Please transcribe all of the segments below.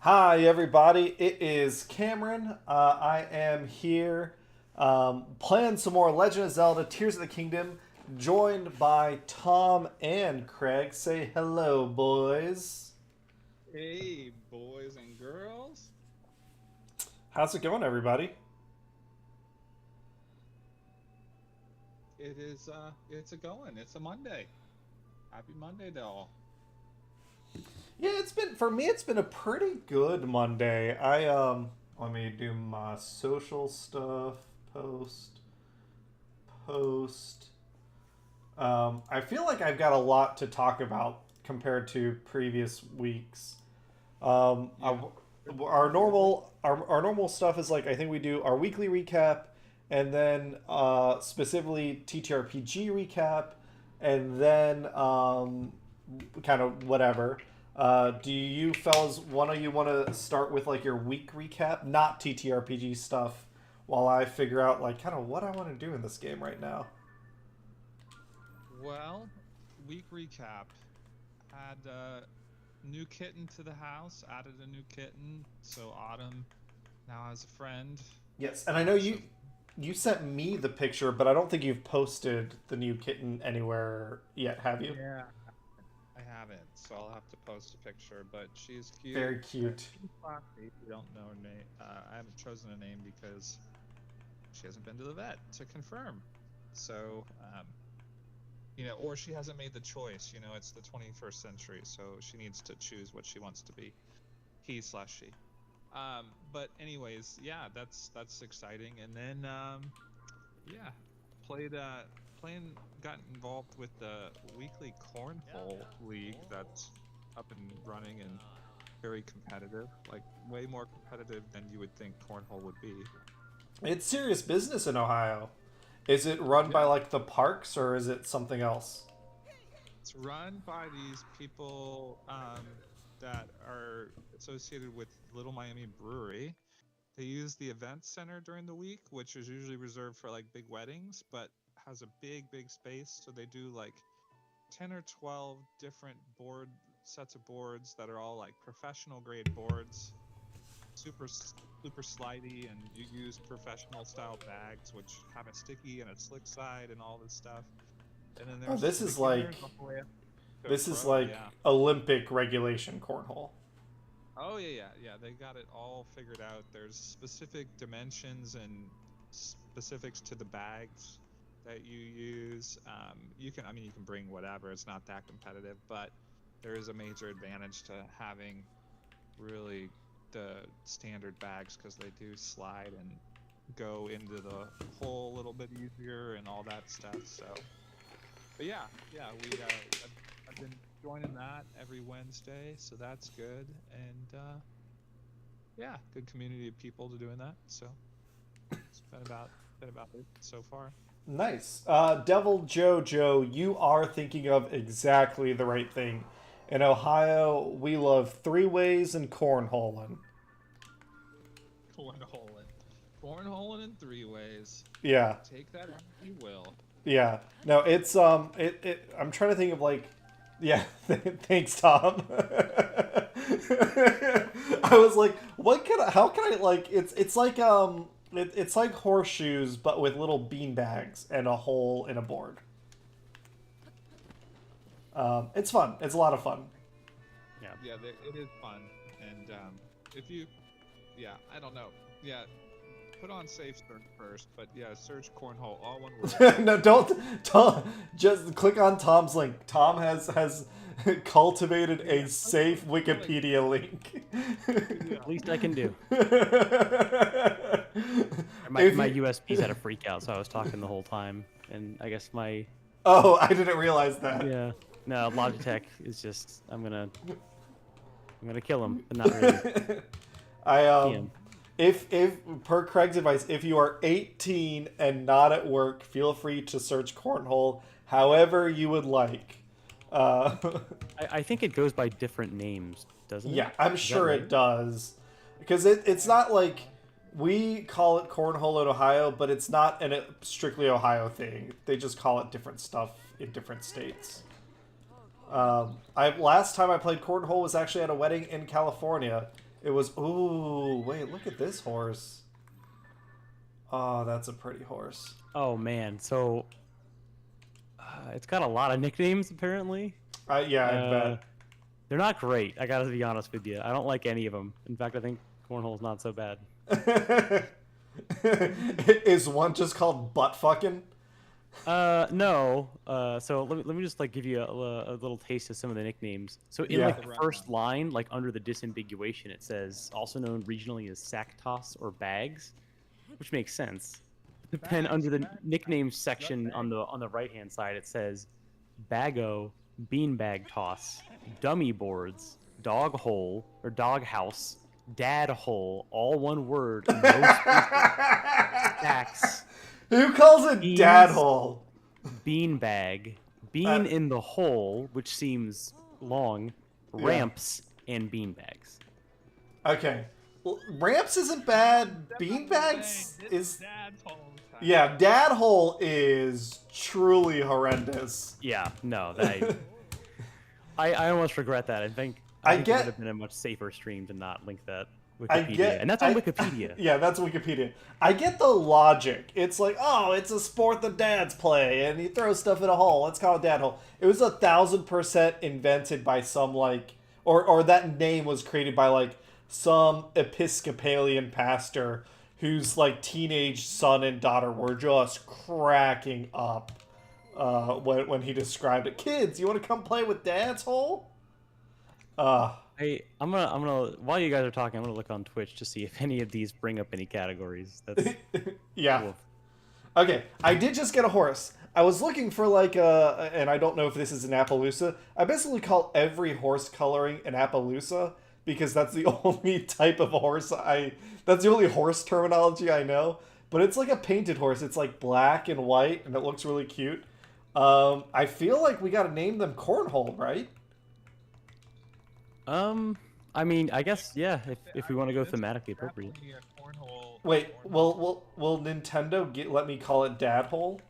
Hi, everybody. It is Cameron. I am here playing some more Legend of Zelda Tears of the Kingdom, joined by Tom and Craig. Say hello, boys. Hey, boys and girls. How's it going, everybody? It's a going. It's a Monday. Happy Monday to all. Yeah, for me, it's been a pretty good Monday. Let me do my social stuff. Post, post. I feel like I've got a lot to talk about compared to previous weeks. Yeah, Our pretty busy. our normal stuff is like I think we do our weekly recap, and then specifically TTRPG recap, and then kind of whatever. Do you fellas, one of you want to start with like your week recap, not TTRPG stuff, while I figure out like kind of what I want to do in this game right now? Well, week recap. Had new kitten to the house. Added a new kitten. So Autumn now has a friend. Yes, and I know So you sent me the picture, but I don't think you've posted the new kitten anywhere yet, have you? yeah, I haven't. So I'll have to post a picture. But she's cute. Very cute. She's classy. If you don't know her name, I haven't chosen a name because she hasn't been to the vet to confirm. So, or she hasn't made the choice. It's the 21st century, so she needs to choose what she wants to be, he slash she. But anyways, yeah, that's exciting. And then, yeah, played, playing, got involved with the weekly cornhole league that's up and running and very competitive, like way more competitive than you would think cornhole would be. It's serious business in Ohio. Is it run by Yeah. like the parks or is it something else? It's run by these people that are associated with Little Miami Brewery. They use the event center during the week, which is usually reserved for like big weddings, but has a big space. So they do like 10 or 12 different sets of boards that are all like professional grade boards, super slidey, and you use professional style bags, which have a sticky and a slick side and all this stuff. And then Oh, there's beginners all the way up to this is pro, like yeah. Olympic regulation cornhole. Oh yeah. They got it all figured out. There's specific dimensions and specifics to the bags that you use. You can bring whatever. It's not that competitive, but there is a major advantage to having really the standard bags because they do slide and go into the hole a little bit easier and all that stuff. So, but yeah, I've been joining that every Wednesday, so that's good. And yeah, good community of people to doing that. So it's been about it so far. Nice. Devil Jojo, you are thinking of exactly the right thing. In Ohio, we love three ways and cornholing. Cornholing, cornholing in three ways. Yeah, Take that as you will. yeah. No, it's I'm trying to think of like, yeah. Thanks, Tom. I was like, what can I, how can I like? It's like it's like horseshoes but with little bean bags and a hole in a board. It's fun. It's a lot of fun. Yeah. Yeah, it is fun. And if you, yeah, I don't know. Yeah, put on safe search first, but yeah, search cornhole, all one word. No, don't just click on Tom's link. Tom has cultivated Yeah, a safe like Wikipedia link. yeah. Least I can do. My If my you, USBs had a freak out, so I was talking the whole time, and I guess my oh, I didn't realize that. yeah no Logitech is just I'm gonna kill him, but not really. I PM. if per Craig's advice, if you are 18 and not at work, feel free to search cornhole however you would like. Uh, I think it goes by different names, doesn't it? yeah, I'm Is that sure right? it does, because it's not like we call it cornhole in Ohio, but it's not a strictly Ohio thing. They just call it different stuff in different states. I last time I played cornhole was actually at a wedding in California, It was. Ooh, wait, look at this horse. Oh, that's a pretty horse. Oh man, so it's got a lot of nicknames apparently. Yeah, I Uh, bet. they're not great. I gotta be honest with you. I don't like any of them. In fact, I think cornhole's not so bad. Is one just called butt fucking? No. So let me just like give you a little taste of some of the nicknames. So in Yeah. like the first line, like under the disambiguation, it says also known regionally as sack toss or bags, which makes sense. But then under the nicknames section on the right hand side, it says bago, beanbag toss, dummy boards, dog hole or dog house, dad hole, all one word, no spaces, stacks. Who calls it Beans. dad hole? Beanbag, bean in the hole, which seems long, Yeah. ramps, and beanbags. Okay. Well, ramps isn't bad. Beanbags is. Dad's hole. Yeah, dad hole is truly horrendous. Yeah, no, I almost regret that. I think I it get- would have been a much safer stream to not link that I Wikipedia, get- and that's on I- Wikipedia. Yeah, that's Wikipedia. I get the logic. It's like, oh, it's a sport that dads play, and you throw stuff in a hole. Let's call it dad hole. It was 1,000% invented by some like, or that name was created by like some Episcopalian pastor whose like teenage son and daughter were just cracking up when he described it. Kids, you want to come play with dad's hole? Hey, I'm gonna while you guys are talking, I'm gonna look on Twitch to see if any of these bring up any categories. That's Yeah. cool. Okay, I did just get a horse. I was looking for like and I don't know if this is an Appaloosa. I basically call every horse coloring an Appaloosa because that's the only type of horse that's the only horse terminology I know. But it's like a painted horse. It's like black and white, and it looks really cute. I feel like we gotta name them Cornhole, right? I mean, I guess yeah. If we want to go thematically appropriate. Definitely a cornhole. Wait, will Nintendo let me call it Dad Hole?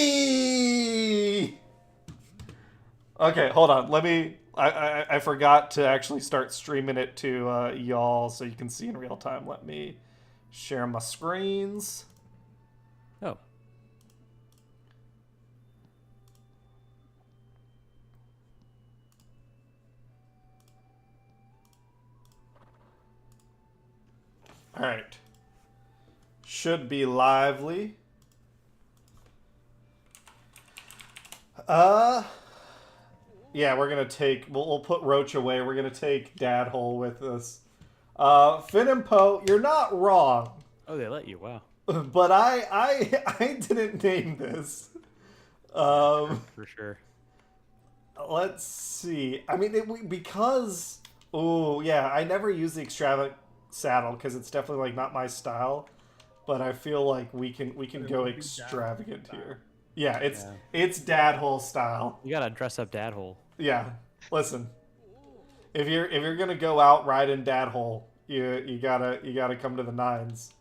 Hey! Okay, hold on. Let me. I forgot to actually start streaming it to y'all so you can see in real time. Let me share my screens. Oh. All right. Should be lively. Yeah, we're gonna take. We'll put Roach away. We're gonna take Dad Hole with us. Finn and Poe, you're not wrong, Oh, they let you. Wow. but I didn't name this. For sure. Let's see. I mean, because. Oh yeah, I never use the extravagant saddle because it's definitely like not my style. But I feel like we can go extravagant here. Yeah, it's Dad Hole style. You gotta dress up dad hole. Yeah, listen. If you're gonna go out riding Dad Hole, you gotta come to the nines.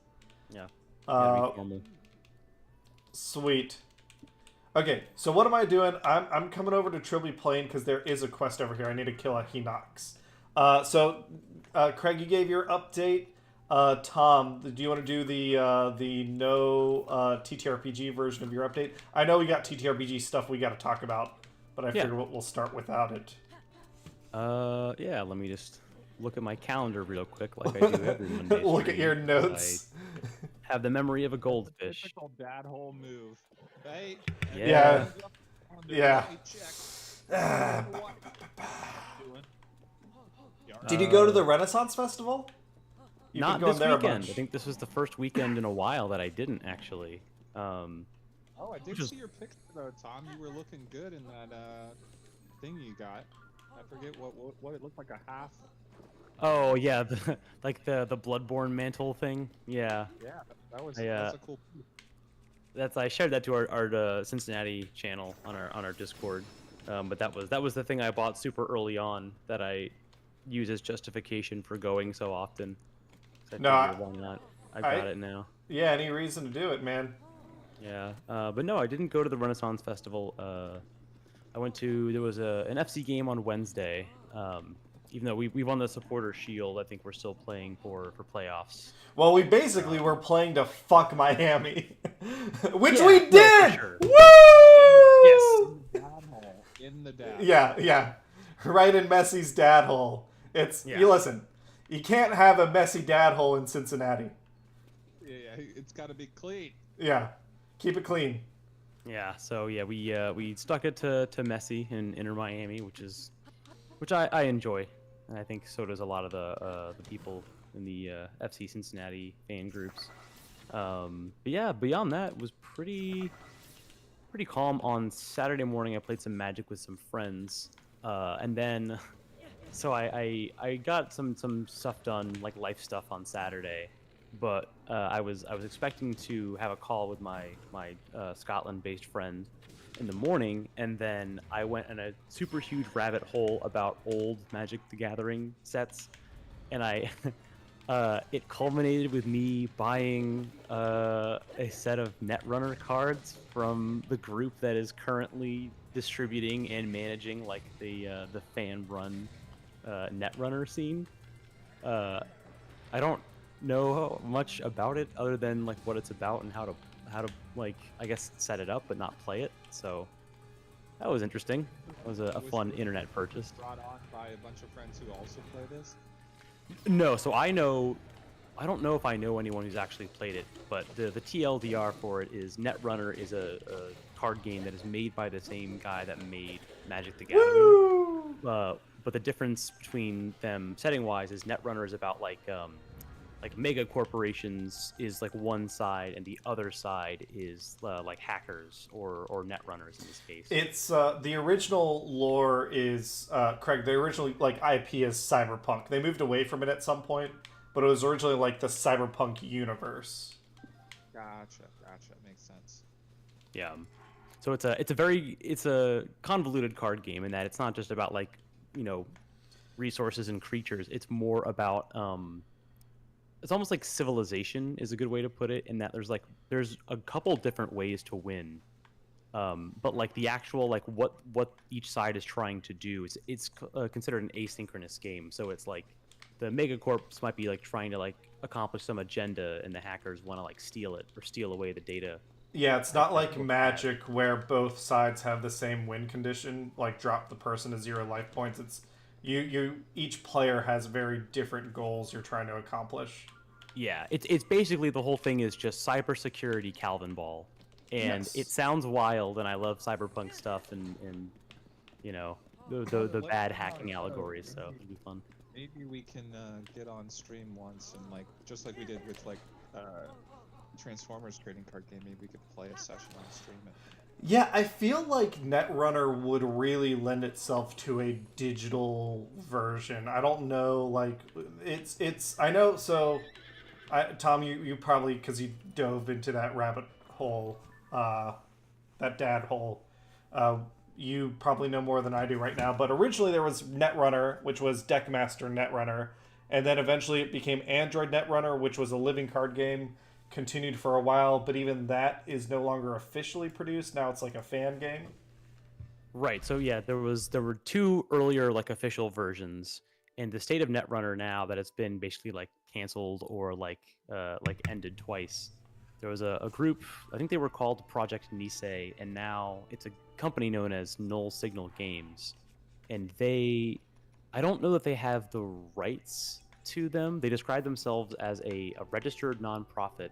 Yeah. Gotta be formal. Sweet. Okay, so what am I doing? I'm coming over to Trilby Plain because there is a quest over here. I need to kill a Hinox. So Craig, you gave your update. Tom, do you want to do the no TTRPG version of your update? I know we got TTRPG stuff we got to talk about, but I figure we'll start without it. Yeah. Let me just look at my calendar real quick, like I do every Monday. Look at stream, your 'cause notes. I have the memory of a goldfish. Typical dad hole move. Right? Yeah. Yeah. Check. Did you go to the Renaissance Festival? You've Not been going this there a weekend. bunch. I think this was the first weekend in a while that I didn't actually. Oh, I did Which is- see your picture though, Tom. You were looking good in that thing you got. I forget what it looked like, a half. Oh yeah, like the Bloodborne mantle thing. Yeah, Yeah, that was I, a cool piece. I shared that to our Cincinnati channel on our Discord. But that was the thing I bought super early on that I use as justification for going so often. So I No, figured, why not? I got it now. Yeah, any reason to do it, man. Yeah, but no, I didn't go to the Renaissance Festival. There was an FC game on Wednesday. Even though we won the Supporter Shield, I think we're still playing for playoffs. Well, we basically were playing to fuck Miami, which Yeah, we no, for did. sure. Yes. Woo! In the dad. Yeah, right in Messi's dad hole. Yeah. You listen. You can't have a messy dad hole in Cincinnati. Yeah, it's got to be clean. Yeah, keep it clean. Yeah, so yeah, we stuck it to Messi in Inter Miami, which I enjoy, and I think so does a lot of the people in the FC Cincinnati fan groups. But yeah, beyond that, it was pretty calm. On Saturday morning, I played some Magic with some friends, and then so I got some stuff done, like life stuff on Saturday, but I was expecting to have a call with my Scotland-based friend in the morning, and then I went in a super huge rabbit hole about old Magic the Gathering sets, and it culminated with me buying a set of Netrunner cards from the group that is currently distributing and managing like the fan-run Netrunner scene. I don't know much about it other than like what it's about and how to like I guess set it up but not play it. So that was interesting. It was a fun internet purchase. Brought on by a bunch of friends who also play this. No, so I don't know if I know anyone who's actually played it, but the TLDR for it is Netrunner is a card game that is made by the same guy that made Magic the Gathering. But the difference between them setting-wise is Netrunner is about like mega corporations is like one side, and the other side is like hackers or Netrunners in this case. It's the original lore is Craig. The original like IP is cyberpunk. They moved away from it at some point, but it was originally like the cyberpunk universe. Gotcha. Makes sense. Yeah. So it's a convoluted card game in that it's not just about like, you know, resources and creatures. It's more about it's almost like Civilization is a good way to put it, in that there's a couple different ways to win. But like the actual like what each side is trying to do is it's considered an asynchronous game. So it's like the megacorps might be like trying to like accomplish some agenda, and the hackers want to like steal it or steal away the data. Yeah, it's not like Magic where both sides have the same win condition, like drop the person to 0 life points. It's you each player has very different goals you're trying to accomplish. Yeah, it's basically the whole thing is just cybersecurity Calvin Ball, and Yes. it sounds wild, and I love cyberpunk stuff and you know the bad hacking allegories, so it'll be fun. Maybe we can get on stream once and like just like we did with like Transformers trading card game. Maybe we could play a session on stream it. Yeah, I feel like Netrunner would really lend itself to a digital version. I don't know, like it's I know. So, Tom, you probably, because you dove into that rabbit hole, that dad hole. You probably know more than I do right now. But originally there was Netrunner, which was Deckmaster Netrunner, and then eventually it became Android Netrunner, which was a living card game. Continued for a while, but even that is no longer officially produced. Now it's like a fan game. Right. So yeah, there were two earlier like official versions, and the state of Netrunner now that it's been basically like canceled or like ended twice. There was a group, I think they were called Project Nisei, and now it's a company known as Null Signal Games, and I don't know that they have the rights to them. They describe themselves as a registered nonprofit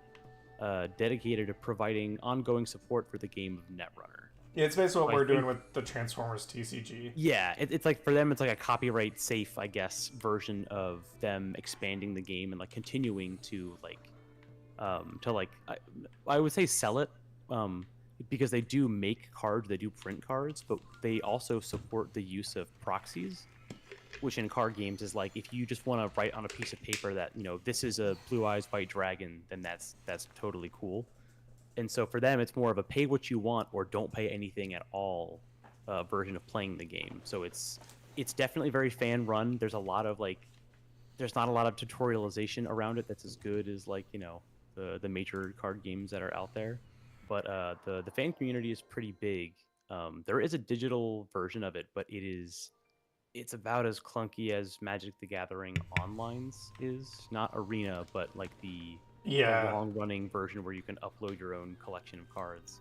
dedicated to providing ongoing support for the game of Netrunner. Yeah, it's basically what we're doing with the Transformers TCG. Yeah, it's like for them, it's like a copyright safe, I guess, version of them expanding the game and like continuing to I would say sell it, because they do make cards, they do print cards, but they also support the use of proxies, which in card games is like if you just want to write on a piece of paper that, you know, this is a Blue Eyes White Dragon, then that's totally cool. And so for them, it's more of a pay what you want or don't pay anything at all version of playing the game. So it's definitely very fan run. There's not a lot of tutorialization around it that's as good as like, you know, the major card games that are out there. but the fan community is pretty big. There is a digital version of it, but it's about as clunky as Magic the Gathering Online's is. Not Arena, but like the Yeah. long running version where you can upload your own collection of cards.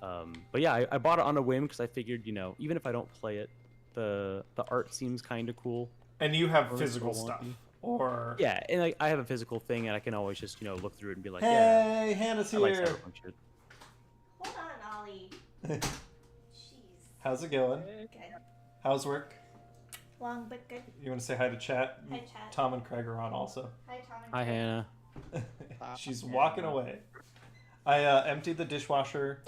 But yeah, I bought it on a whim because I figured, even if I don't play it, the art seems kind of cool. And you have Or physical stuff, wonky. or Yeah, and I have a physical thing, and I can always just look through it and be like, yeah, hey, Hannah's I like here. Cyberpunk. Hold on, Ollie. Jeez. How's it going? Good. How's work? Long but good. You want to say hi to chat? Hi, chat. Tom and Craig are on also. Hi, Tom. And Hi, Craig. Hannah. She's walking away. I emptied the dishwasher.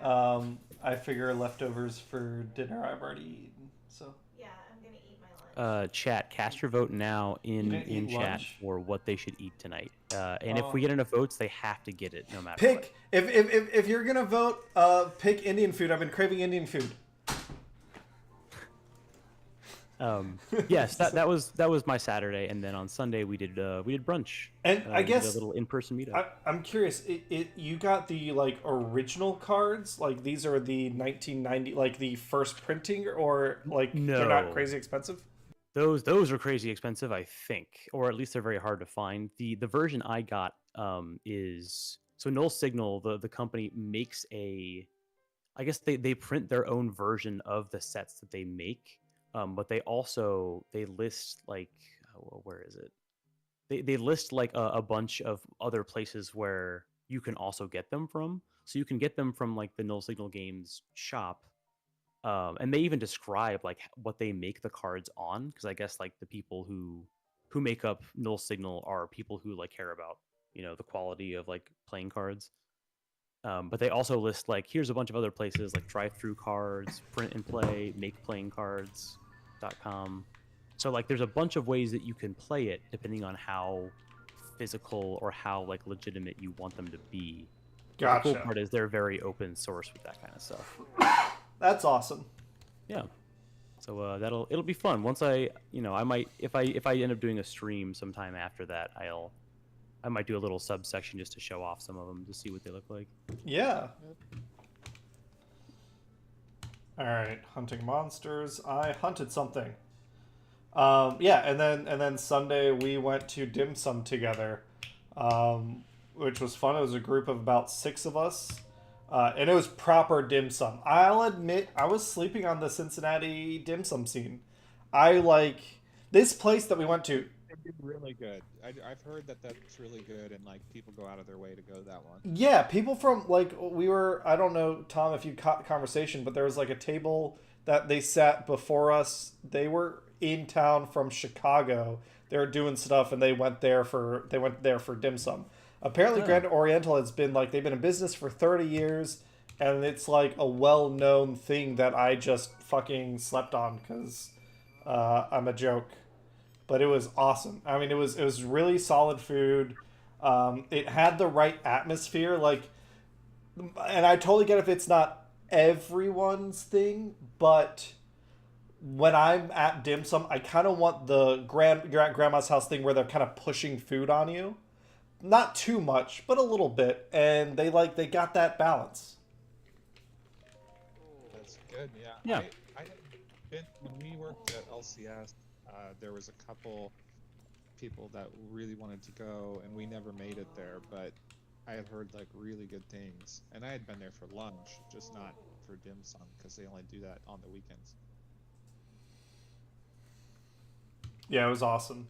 Thank you. I figure leftovers for dinner I've already eaten. So Yeah, I'm gonna eat my lunch. Chat, cast your vote now You in didn't eat chat lunch? for what they should eat tonight. And if Oh. we get enough votes, they have to get it no matter pick if you're gonna vote, pick Indian food. I've been craving Indian food. what. Yes, that was my Saturday, and then on Sunday we did brunch. And I We did guess a little in-person meetup. I'm curious. You got the like original cards? Like these are the 1990, like the first printing, or like they're not No. crazy expensive? Those are crazy expensive, I think, or at least they're very hard to find. The version I got is so Null Signal, the company makes I guess they print their own version of the sets that they make, but they list like where is it? They list like a bunch of other places where you can also get them from. So you can get them from like the Null Signal Games shop, and they even describe like what they make the cards on, because I guess like the people who make up Null Signal are people who like care about the quality of like playing cards. But they also list like here's a bunch of other places like Drive Through Cards, Print and Play, Make Playing Cards.com. So like there's a bunch of ways that you can play it depending on how physical or how like legitimate you want them to be. But Gotcha. the cool part is they're very open source with that kind of stuff. That's awesome. Yeah. So it'll be fun. Once I might if I end up doing a stream sometime after that, I might do a little subsection just to show off some of them to see what they look like. Yeah. All right, hunting monsters. I hunted something. Yeah, and then Sunday we went to dim sum together, which was fun. It was a group of about 6 of us, and it was proper dim sum. I'll admit I was sleeping on the Cincinnati dim sum scene. I like this place that we went to. It's really good. I've heard that that's really good, and like people go out of their way to go to that one. Yeah, people from like we were. I don't know, Tom, if you caught the conversation, but there was like a table that they sat before us. They were in town from Chicago. They were doing stuff, and they went there for dim sum. Apparently, Oh. Grand Oriental has been like they've been in business for 30 years, and it's like a well-known thing that I just fucking slept on because I'm a joke. But it was awesome. I mean, it was really solid food. It had the right atmosphere, like, and I totally get if it's not everyone's thing, but when I'm at dim sum, I kind of want the grandma's house thing where they're kind of pushing food on you, not too much, but a little bit, and they got that balance. That's good. Yeah. Yeah. I had been when we worked at LCS. There was a couple people that really wanted to go, and we never made it there. But I had heard like really good things, and I had been there for lunch, just not for dim sum, because they only do that on the weekends. Yeah, it was awesome.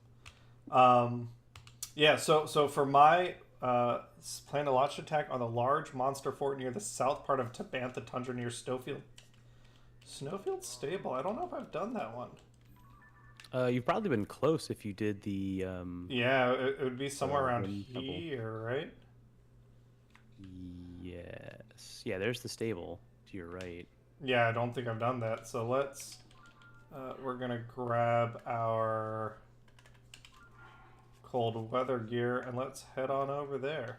Yeah, so for my plan to launch attack on the large monster fort near the south part of Tabantha Tundra near Snowfield Stable. I don't know if I've done that one. You've probably been close if you did the. Yeah, it would be somewhere around Wind Temple. here, right? Yes. Yeah, there's the stable to your right. Yeah, I don't think I've done that. So let's. We're gonna grab our cold weather gear and let's head on over there.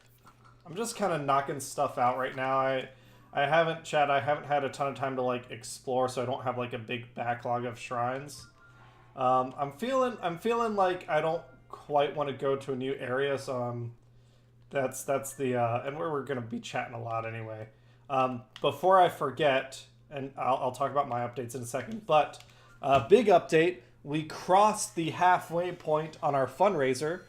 I'm just kind of knocking stuff out right now. I haven't had a ton of time to like explore, so I don't have like a big backlog of shrines. I'm feeling like I don't quite want to go to a new area, so I'm That's the and we're gonna be chatting a lot anyway. Before I forget, and I'll talk about my updates in a second, but big update: we crossed the halfway point on our fundraiser.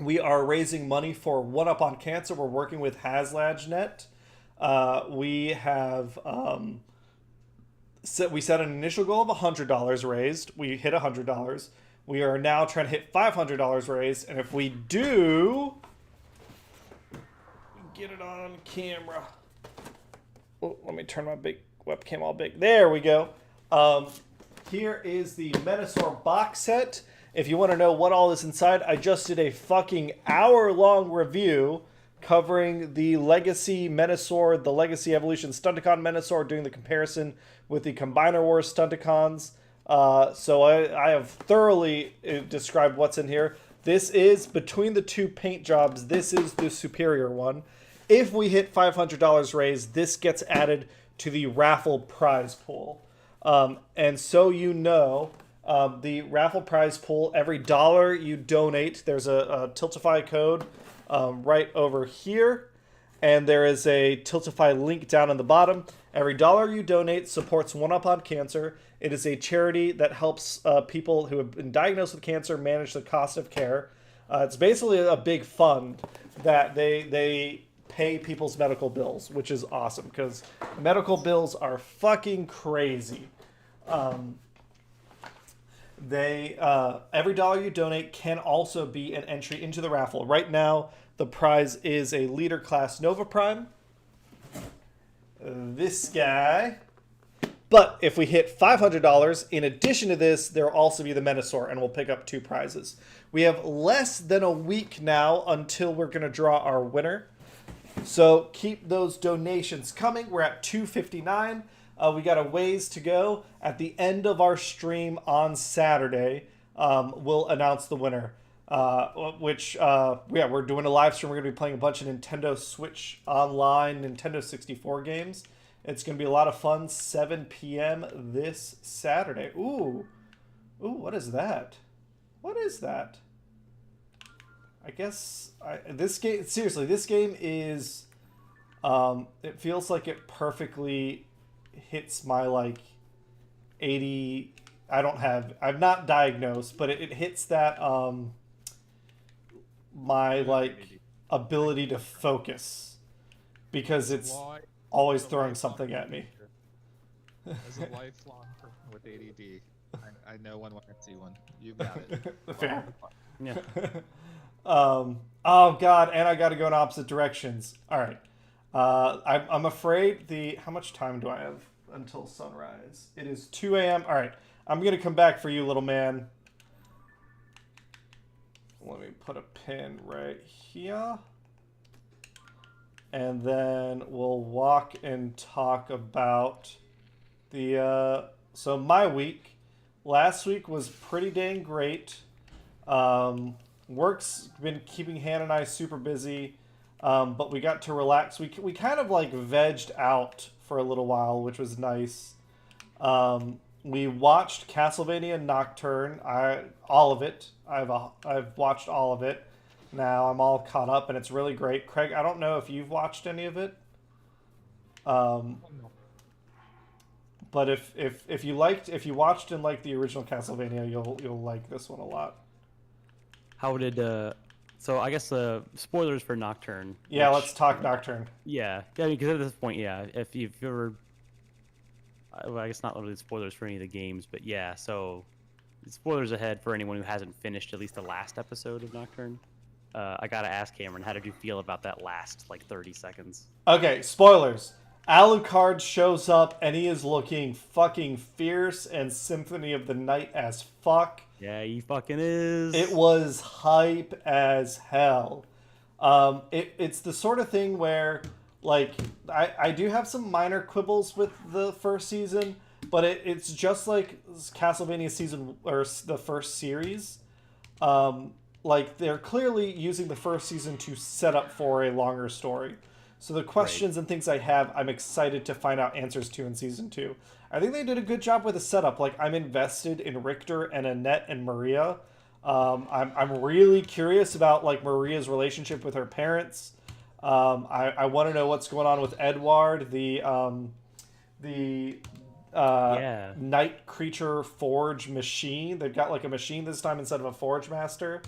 We are raising money for One Up on Cancer. We're working with HasLabNet. We have we set an initial goal of $100 raised. We hit $100. We are now trying to hit $500 raised, and if we do, get it on camera. Oh, let me turn my big webcam all big. There we go. Here is the Menasor box set. If you want to know what all is inside, I just did a fucking hour-long review covering the Legacy Menasor, the Legacy Evolution Stunticon Menasor, doing the comparison with the Combiner Wars Stunticons. So I have thoroughly described what's in here. This is, between the two paint jobs, this is the superior one. If we hit $500 raised, this gets added to the raffle prize pool. And so you know, the raffle prize pool, every dollar you donate, there's a Tiltify code right over here. And there is a Tiltify link down on the bottom. Every dollar you donate supports One Up on Cancer. It is a charity that helps people who have been diagnosed with cancer manage the cost of care. It's basically a big fund that they pay people's medical bills, which is awesome because medical bills are fucking crazy. Every dollar you donate can also be an entry into the raffle. Right now, the prize is a leader class Nova Prime. This guy. But if we hit $500, in addition to this, there will also be the Menasor, and we'll pick up 2 prizes. We have less than a week now until we're going to draw our winner. So keep those donations coming. We're at $2.59. We got a ways to go. At the end of our stream on Saturday, we'll announce the winner. We're doing a live stream. We're going to be playing a bunch of Nintendo Switch Online, Nintendo 64 games. It's going to be a lot of fun. 7 p.m. this Saturday. Ooh, what is that? What is that? I guess this game. Seriously, this game is. It feels like it perfectly hits my like 80. I'm not diagnosed, but it hits that my like ability to focus because it's always throwing something at me. As a lifelong person with ADD, I know when I see one. You got it. Fair. Yeah. Oh god, and I got to go in opposite directions. All right. I'm afraid how much time do I have until sunrise? It is 2 a.m. All right. I'm going to come back for you, little man. Let me put a pin right here. And then we'll walk and talk about the... so my week. Last week was pretty dang great. Work's been keeping Hannah and I super busy. But we got to relax. We kind of like vegged out for a little while, which was nice. We watched Castlevania Nocturne. All of it. I've watched all of it. Now I'm all caught up, and it's really great. Craig, I don't know if you've watched any of it. But if you watched and liked the original Castlevania, you'll like this one a lot. How did so I guess spoilers for Nocturne. Yeah, let's talk Nocturne. Yeah, because at this point, yeah, if you've ever, well, I guess not really spoilers for any of the games, but yeah, so spoilers ahead for anyone who hasn't finished at least the last episode of Nocturne. I gotta ask Cameron, how did you feel about that last like 30 seconds? Okay, spoilers. Alucard shows up and he is looking fucking fierce and Symphony of the Night as fuck. Yeah, he fucking is. It was hype as hell. It's the sort of thing where, like, I do have some minor quibbles with the first season, but it's just like Castlevania season, or the first series. Like, they're clearly using the first season to set up for a longer story. So the questions and things I have, I'm excited to find out answers to in season 2. I think they did a good job with the setup. Like, I'm invested in Richter and Annette and Maria. I'm really curious about like Maria's relationship with her parents. I want to know what's going on with Edward, the Yeah. night creature forge machine. They've got like a machine this time instead of a forge master.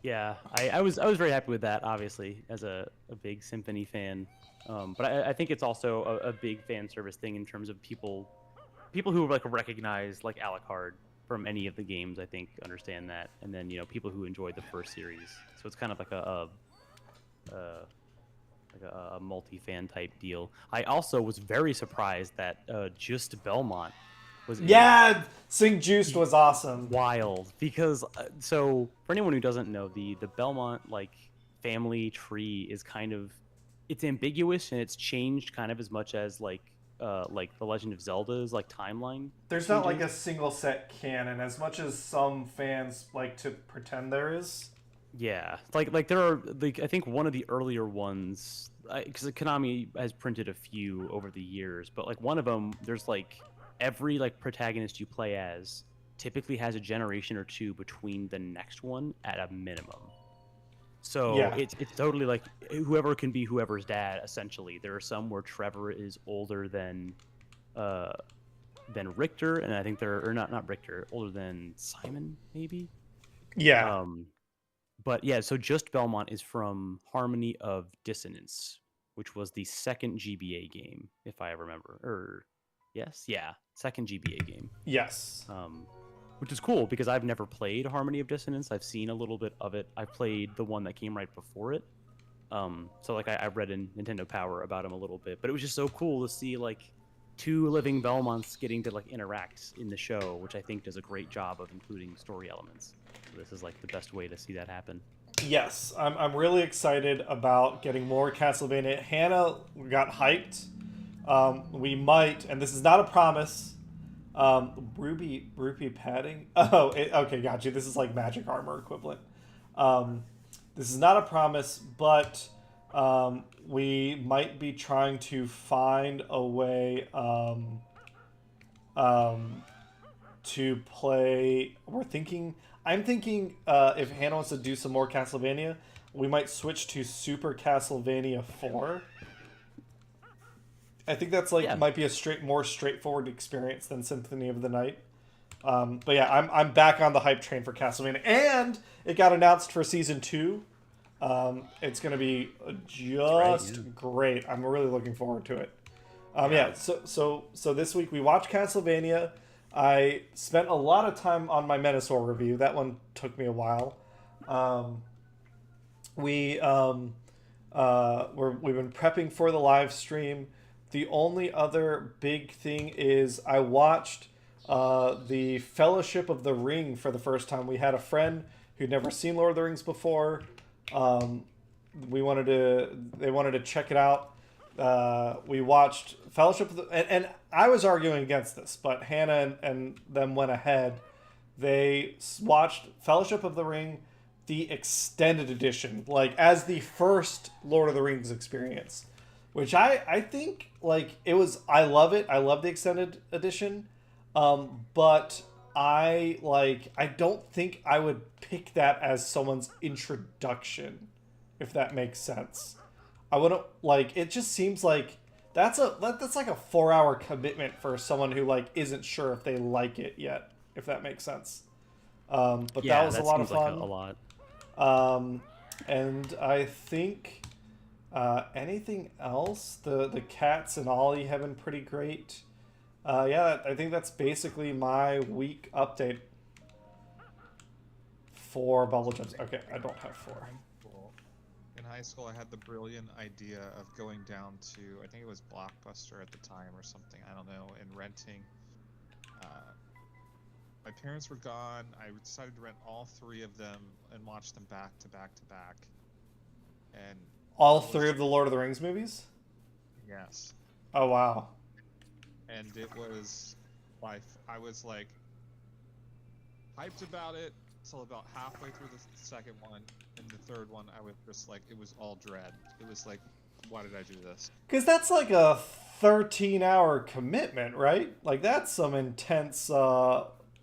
Yeah, I was very happy with that, obviously, as a big Symphony fan. But I think it's also a big fan service thing in terms of people who like recognize like Alucard from any of the games. I think understand that, and then people who enjoyed the first series. So it's kind of like a multi-fan type deal. I also was very surprised that just Belmont was in it. Yeah, Sing Juiced was awesome. Wild, because so for anyone who doesn't know, the Belmont like family tree is kind of, it's ambiguous and it's changed kind of as much as like the Legend of Zelda's like timeline. There's not like a single set canon as much as some fans like to pretend there is. Yeah, like there are like, I think one of the earlier ones, because Konami has printed a few over the years, but like one of them, there's like every like protagonist you play as typically has a generation or two between the next one at a minimum. So Yeah. it's totally like whoever can be whoever's dad essentially. There are some where Trevor is older than Richter, and I think they're not Richter, older than Simon maybe. Yeah. But yeah, so just Belmont is from Harmony of Dissonance, which was the second GBA game, if I remember. Or yes, yeah, second GBA game. Yes. Which is cool because I've never played Harmony of Dissonance. I've seen a little bit of it. I played the one that came right before it. So like I read in Nintendo Power about him a little bit, but it was just so cool to see like two living Belmonts getting to like interact in the show, which I think does a great job of including story elements. So this is like the best way to see that happen. Yes, I'm really excited about getting more Castlevania. Hannah got hyped. We might, and this is not a promise. Ruby padding. Oh, okay, got you. This is like magic armor equivalent. This is not a promise, but we might be trying to find a way to play. I'm thinking if Hannah wants to do some more Castlevania, we might switch to Super Castlevania 4. I think that's like might be a more straightforward experience than Symphony of the Night. But yeah, I'm back on the hype train for Castlevania, and it got announced for season 2. It's gonna be just great. I'm really looking forward to it. Yeah. So this week we watched Castlevania. I spent a lot of time on my Menasor review. That one took me a while. We've been prepping for the live stream. The only other big thing is I watched the Fellowship of the Ring for the first time. We had a friend who'd never seen Lord of the Rings before. They wanted to check it out. We watched Fellowship of the, and I was arguing against this, but Hannah and them went ahead. They watched Fellowship of the Ring, the extended edition, like as the first Lord of the Rings experience, which I think like it was. I love it. I love the extended edition, but I don't think I would pick that as someone's introduction, if that makes sense. I wouldn't like. It just seems like that's like a 4-hour commitment for someone who like isn't sure if they like it yet, if that makes sense. But yeah, that was a lot of fun. Like a lot. And I think anything else, the cats and Ollie have been pretty great. Yeah, I think that's basically my week update for Bubble Jumps. Okay, I don't have 4. In high school, I had the brilliant idea of going down to, I think it was Blockbuster at the time or something, I don't know, and renting. My parents were gone. I decided to rent all 3 of them and watch them back to back to back. And all 3 of the Lord of the Rings movies? Yes. Oh, wow. And it was life. I was like hyped about it until about halfway through the second one, and the third one I was just like, it was all dread. It was like, why did I do this? Because that's like a 13-hour commitment, right? Like that's some intense.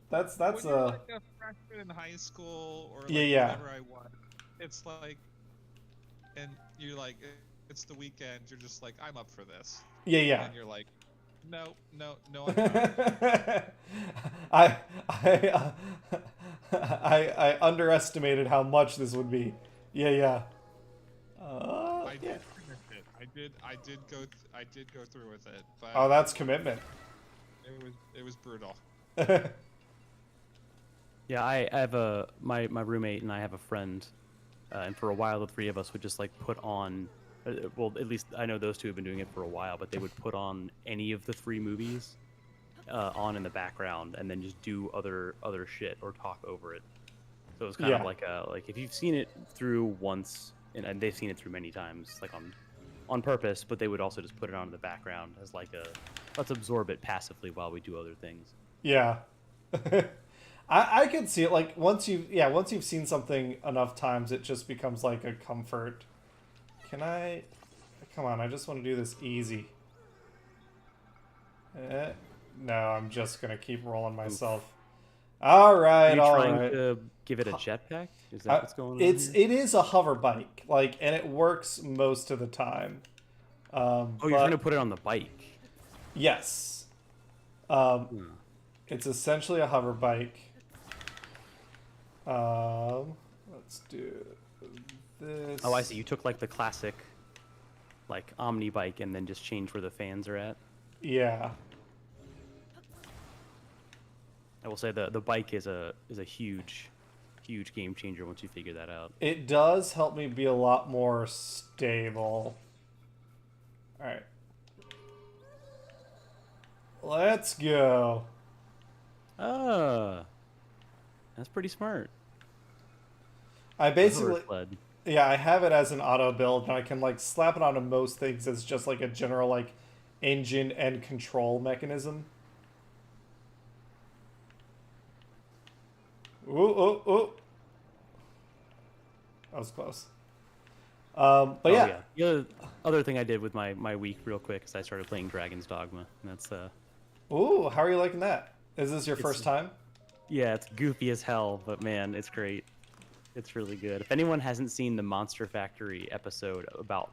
That's When you're a like a freshman in high school or like yeah. whatever I want, it's like, and you're like, it's the weekend. You're just like, I'm up for this. Yeah. And you're like, no, I'm not. I I, uh, I underestimated how much this would be. Yeah. I Yeah. did finish it. I did go through with it, but Oh, that's commitment. it was brutal. Yeah, I have my roommate and I have a friend, and for a while the three of us would just like put on, well, at least I know those two have been doing it for a while, but they would put on any of the three movies on in the background and then just do other shit or talk over it. So it was kind of like if you've seen it through once, and they've seen it through many times, like on purpose, but they would also just put it on in the background as like let's absorb it passively while we do other things. Yeah. I can see it, like once you've seen something enough times, it just becomes like a comfort. Come on, I just want to do this easy. No, I'm just gonna keep rolling myself. All right, Are you all trying right. to give it a jetpack? Is that what's going on? It here? is a hover bike, like, and it works most of the time. Oh, you're trying to put it on the bike. Yes. It's essentially a hover bike. Let's do this. Oh, I see. You took like the classic, like Omni bike, and then just changed where the fans are at. Yeah. I will say the bike is a huge game changer once you figure that out. It does help me be a lot more stable. All right. Let's go. That's pretty smart. I basically, Sled. yeah, I have it as an auto build, and I can like slap it onto most things as just like a general like engine and control mechanism. Ooh. That was close. But yeah. The other thing I did with my week real quick is I started playing Dragon's Dogma, and that's Ooh, how are you liking that? Is this your first time? Yeah, it's goofy as hell, but man, it's great. It's really good. If anyone hasn't seen the Monster Factory episode about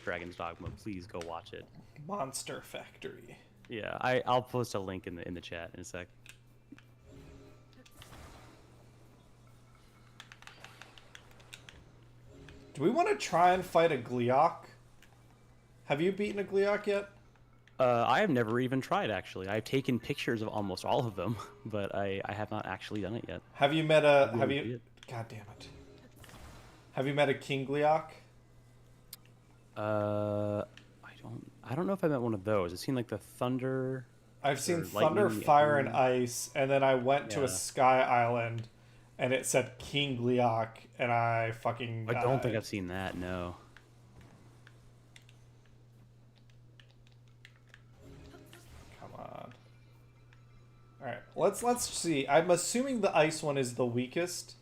Dragon's Dogma, please go watch it. Monster Factory. Yeah, I'll post a link in the chat in a sec. Do we want to try and fight a Gleeok? Have you beaten a Gleeok yet? I have never even tried, actually. I've taken pictures of almost all of them, but I have not actually done it yet. Have you met a... God damn it. Have you met a King Gleeok? I don't know if I met one of those. I've seen like the Thunder... I've seen Lightning, Thunder, Fire, and Ice, and then I went to a Yeah. Sky Island, and it said King Gleeok, and I fucking died. I don't think I've seen that, no. Come on. Alright, let's see. I'm assuming the ice one is the weakest.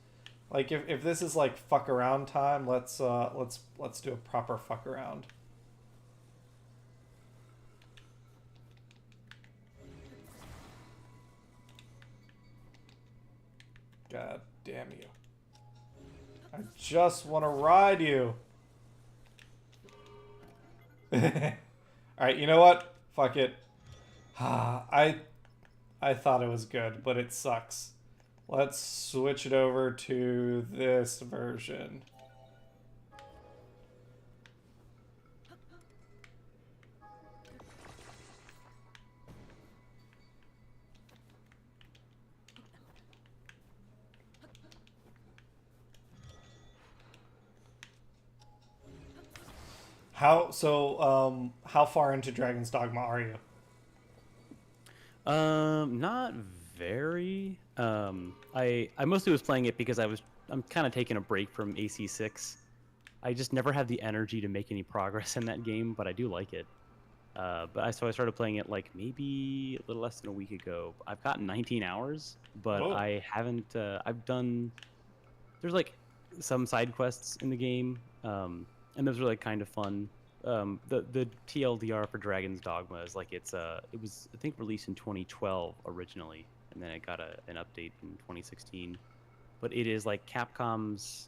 Like if this is like fuck around time, let's do a proper fuck around. God damn you. I just want to ride you. Alright, you know what? Fuck it. I thought it was good, but it sucks. Let's switch it over to this version. How far into Dragon's Dogma are you? Not very. I mostly was playing it because I'm kind of taking a break from AC6. I just never had the energy to make any progress in that game, but I do like it. So I started playing it like maybe a little less than a week ago. I've gotten 19 hours, but Whoa. I haven't. I've done. There's like some side quests in the game, and those are like kind of fun. the TLDR for Dragon's Dogma is like it was I think released in 2012 originally, and then it got an update in 2016. But it is like Capcom's.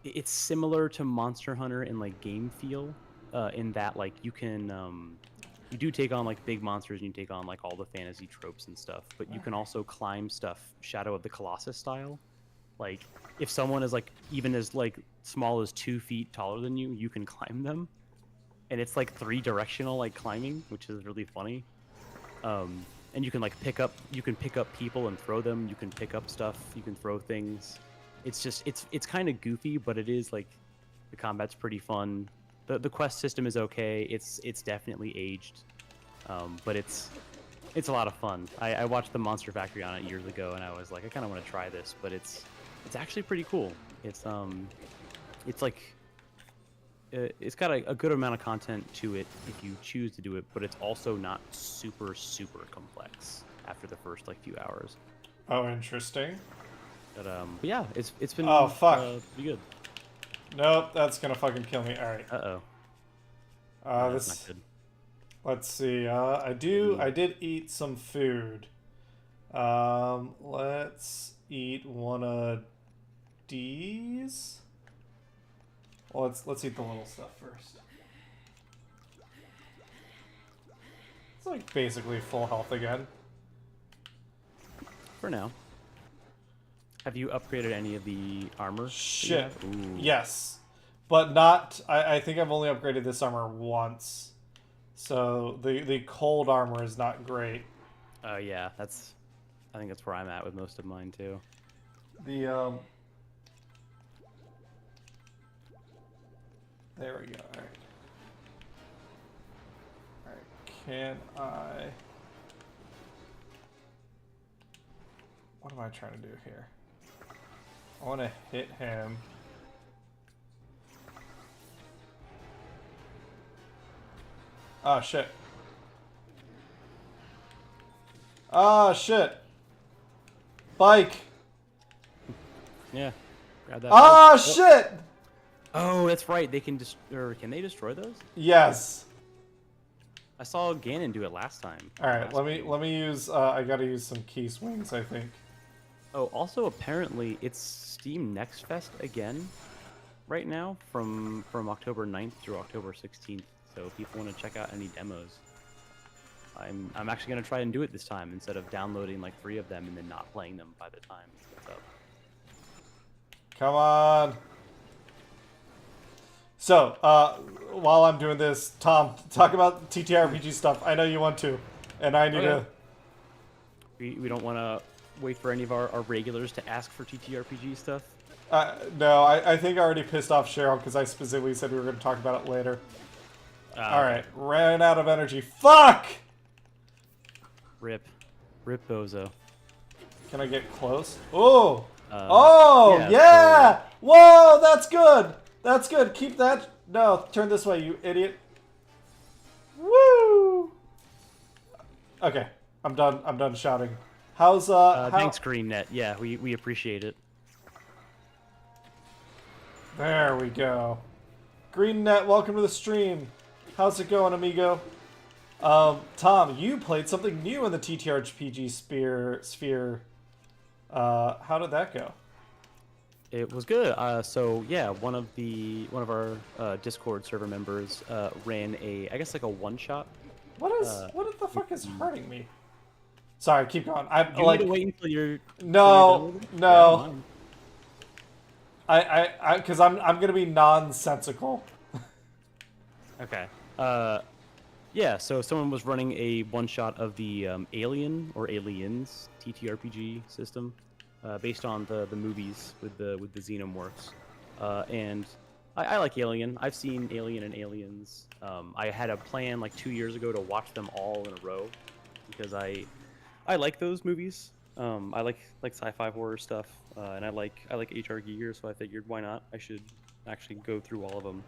It's similar to Monster Hunter in like game feel, in that like you can you do take on like big monsters and you take on like all the fantasy tropes and stuff, but you can also climb stuff Shadow of the Colossus style. Like if someone is like even as like small as 2 feet taller than you, you can climb them, and it's like 3-directional like climbing, which is really funny. And you can like pick up people and throw them. You can pick up stuff. You can throw things. It's just it's kind of goofy, but it is like the combat's pretty fun. The quest system is okay. It's definitely aged, but it's a lot of fun. I watched the Monster Factory on it years ago, and I was like, I kind of want to try this, but it's actually pretty cool. It's like it's got a good amount of content to it if you choose to do it, but it's also not super complex after the first like few hours. Oh, interesting. But yeah, it's been Oh, fuck. pretty good. Nope, that's gonna fucking kill me. All right. That's not good. Let's see. I did eat some food. Let's eat one of these. Well, let's eat the little stuff first. It's like basically full health again. For now. Have you upgraded any of the armor? Shit. Yes. But not... I think I've only upgraded this armor once. So the cold armor is not great. Yeah, I think that's where I'm at with most of mine too. The there we go. All right. Can I? What am I trying to do here? I want to hit him. Oh shit. Oh shit. Bike. Yeah. Grab that. Oh shit. Oh, that's right. They can can they destroy those? Yes. I saw Ganon do it last time. All right, let me use. I gotta use some key swings, I think. Oh, also apparently it's Steam Next Fest again, right now from October 9th through October 16th. So if people want to check out any demos, I'm actually gonna try and do it this time instead of downloading like 3 of them and then not playing them by the time it's up. Come on. So, while I'm doing this, Tom, talk about TTRPG stuff. I know you want to, and I need to... We don't want to wait for any of our regulars to ask for TTRPG stuff? No, I think I already pissed off Cheryl because I specifically said we were going to talk about it later. Alright, ran out of energy. Fuck! Rip Bozo. Can I get close? Oh! Yeah! Totally. Whoa, that's good! That's good. Keep that. No, turn this way, you idiot. Woo! Okay, I'm done. I'm done shouting. How's Thanks, GreenNet. Yeah, we appreciate it. There we go. GreenNet, welcome to the stream. How's it going, amigo? Tom, you played something new in the TTRPG sphere. How did that go? It was good. So yeah, one of our Discord server members ran I guess like a one-shot. What the fuck is hurting me? Sorry, keep going. I'm you like need to wait until you're. No. Yeah, I because I'm gonna be nonsensical. Okay. Yeah. So someone was running a one-shot of the Alien or Aliens TTRPG system. Based on the movies with the Xenomorphs, and I like Alien. I've seen Alien and Aliens. I had a plan like 2 years ago to watch them all in a row because I like those movies. I like sci-fi horror stuff, and I like HR Giger, so I figured why not? I should actually go through all of them.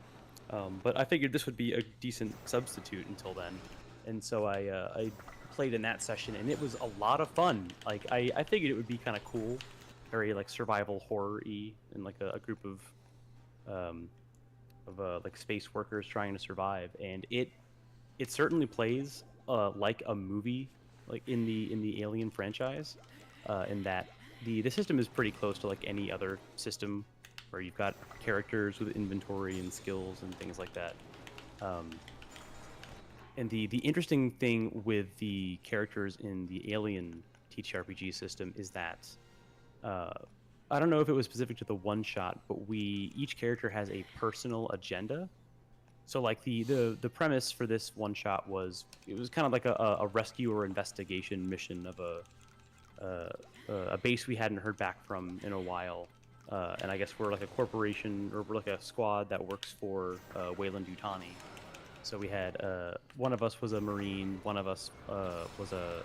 But I figured this would be a decent substitute until then, and so I played in that session, and it was a lot of fun. Like I figured it would be kind of cool, very like survival horror-y, and like a group of like space workers trying to survive, and it certainly plays like a movie, like in the Alien franchise, in that the system is pretty close to like any other system where you've got characters with inventory and skills and things like that. And the interesting thing with the characters in the Alien TTRPG system is that I don't know if it was specific to the one shot, but each character has a personal agenda. So like the premise for this one shot was it was kind of like a rescue or investigation mission of a base we hadn't heard back from in a while, and I guess we're like a corporation, or we're like a squad that works for Weyland-Yutani. So we had one of us was a Marine, one of us was a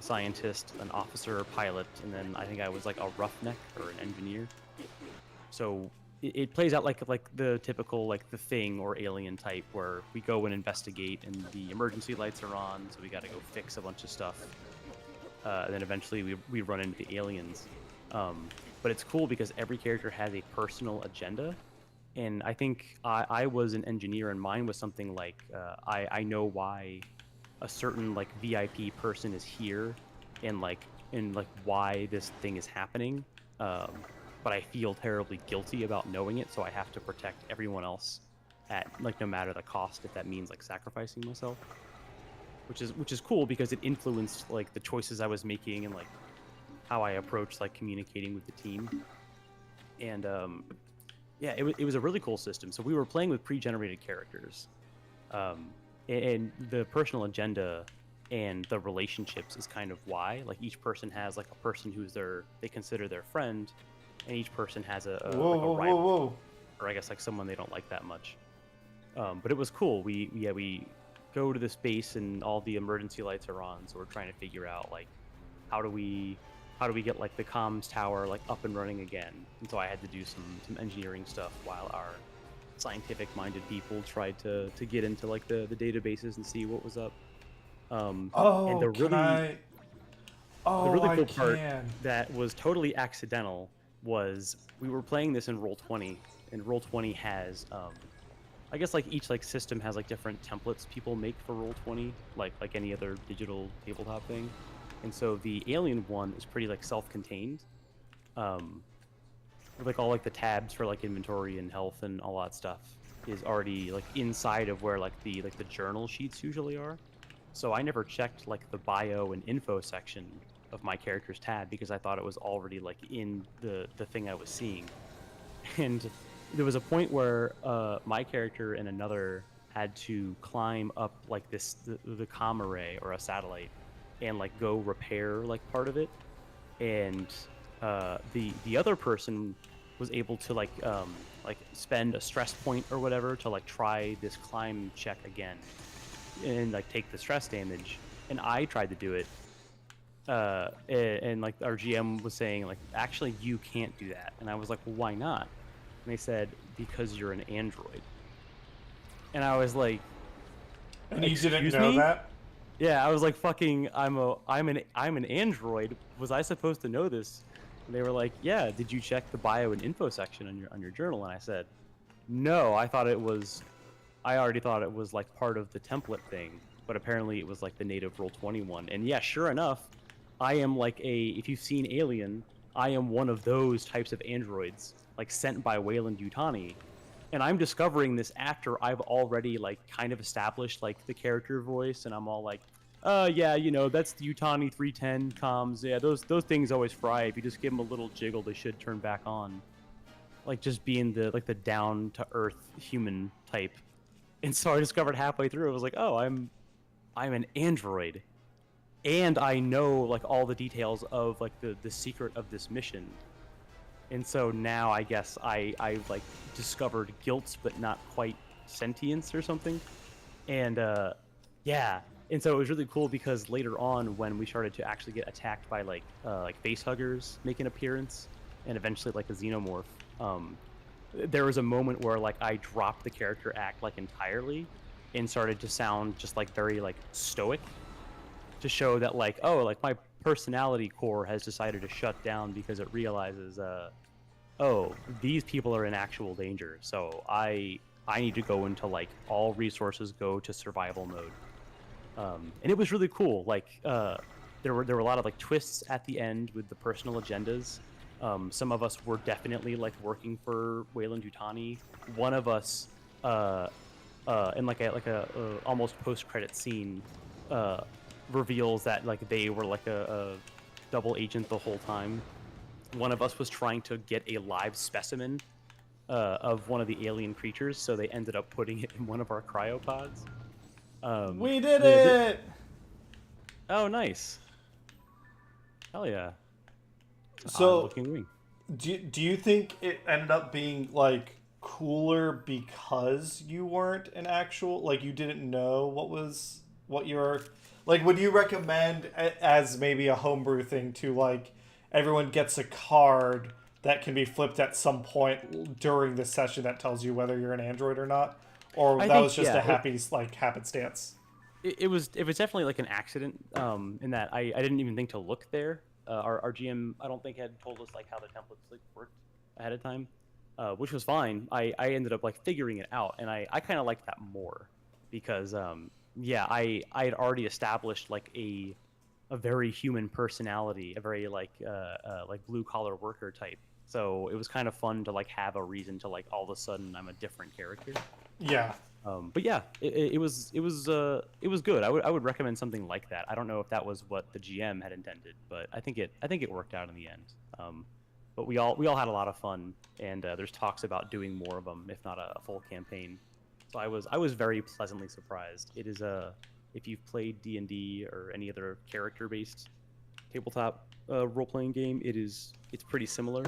scientist, an officer, a pilot, and then I think I was like a roughneck or an engineer. So it plays out like the typical like The Thing or Alien type, where we go and investigate and the emergency lights are on, so we got to go fix a bunch of stuff, and then eventually we run into the aliens. But it's cool because every character has a personal agenda, and I think I was an engineer, and mine was something like I know why a certain like VIP person is here, and why this thing is happening. But I feel terribly guilty about knowing it, so I have to protect everyone else at like no matter the cost, if that means like sacrificing myself. Which is cool because it influenced like the choices I was making and like how I approached like communicating with the team. And yeah, it was a really cool system. So we were playing with pre-generated characters. And the personal agenda and the relationships is kind of why. Like each person has like a person who's they consider their friend, and each person has a rival, or I guess like someone they don't like that much. But it was cool. We go to this base and all the emergency lights are on, so we're trying to figure out like how do we get like the comms tower like up and running again. And so I had to do some engineering stuff while our scientific-minded people tried to get into like the databases and see what was up. And the really cool part that was totally accidental was we were playing this in Roll20, and Roll20 has I guess like each like system has like different templates people make for Roll20, like any other digital tabletop thing. And so the Alien one is pretty like self-contained, with like all like the tabs for like inventory and health and all that stuff is already like inside of where like the journal sheets usually are. So I never checked like the bio and info section of my character's tab because I thought it was already like in the thing I was seeing. And there was a point where my character and another had to climb up like the comm array or a satellite and like go repair like part of it. And the other person was able to like spend a stress point or whatever to like try this climb check again and like take the stress damage. And I tried to do it, and like our GM was saying like, actually you can't do that. And I was like, well, why not? And they said, because you're an android. And I was like, and you didn't know that? Yeah, I was like, fucking, I'm an android. Was I supposed to know this? And they were like, yeah, did you check the bio and info section on your journal? And I said, no, I already thought it was like part of the template thing, but apparently it was like the native Roll20 one. And yeah, sure enough, I am like if you've seen Alien, I am one of those types of androids, like sent by Weyland-Yutani. And I'm discovering this after I've already like kind of established like the character voice, and I'm all like, yeah, you know, that's the Yutani 310 comms. Yeah, those things always fry. If you just give them a little jiggle, they should turn back on. Like just being the down to earth human type. And so I discovered halfway through, I was like, oh, I'm an android, and I know like all the details of like the secret of this mission. And so now I guess I like discovered guilt, but not quite sentience or something. And yeah, and so it was really cool because later on when we started to actually get attacked by like face huggers make an appearance, and eventually like a xenomorph, there was a moment where like I dropped the character act like entirely and started to sound just like very like stoic, to show that like, oh, like my personality core has decided to shut down because it realizes oh, these people are in actual danger, so I need to go into like all resources go to survival mode. And it was really cool. Like there were a lot of like twists at the end with the personal agendas. Some of us were definitely like working for Wayland Yutani. One of us, in like a almost post credit scene, reveals that like they were like a double agent the whole time. One of us was trying to get a live specimen of one of the alien creatures, so they ended up putting it in one of our cryopods. We did it! Oh, nice. Hell yeah. So, looking wing. do you think it ended up being, like, cooler because you weren't an actual... Like, you didn't know what your... Like, would you recommend, as maybe a homebrew thing, to, like, everyone gets a card that can be flipped at some point during the session that tells you whether you're an android or not? Or that was just a happenstance? It was definitely like an accident, in that I didn't even think to look there. Our GM, I don't think, had told us like how the templates like worked ahead of time, which was fine. I ended up like figuring it out, and I kind of liked that more because yeah, I had already established like a very human personality, a very like blue collar worker type. So it was kind of fun to like have a reason to like all of a sudden I'm a different character. Yeah. But yeah, it was good. I would recommend something like that. I don't know if that was what the GM had intended, but I think it worked out in the end. But we all had a lot of fun, and there's talks about doing more of them, if not a full campaign. So I was very pleasantly surprised. It is if you've played D&D or any other character-based tabletop role-playing game, it's pretty similar.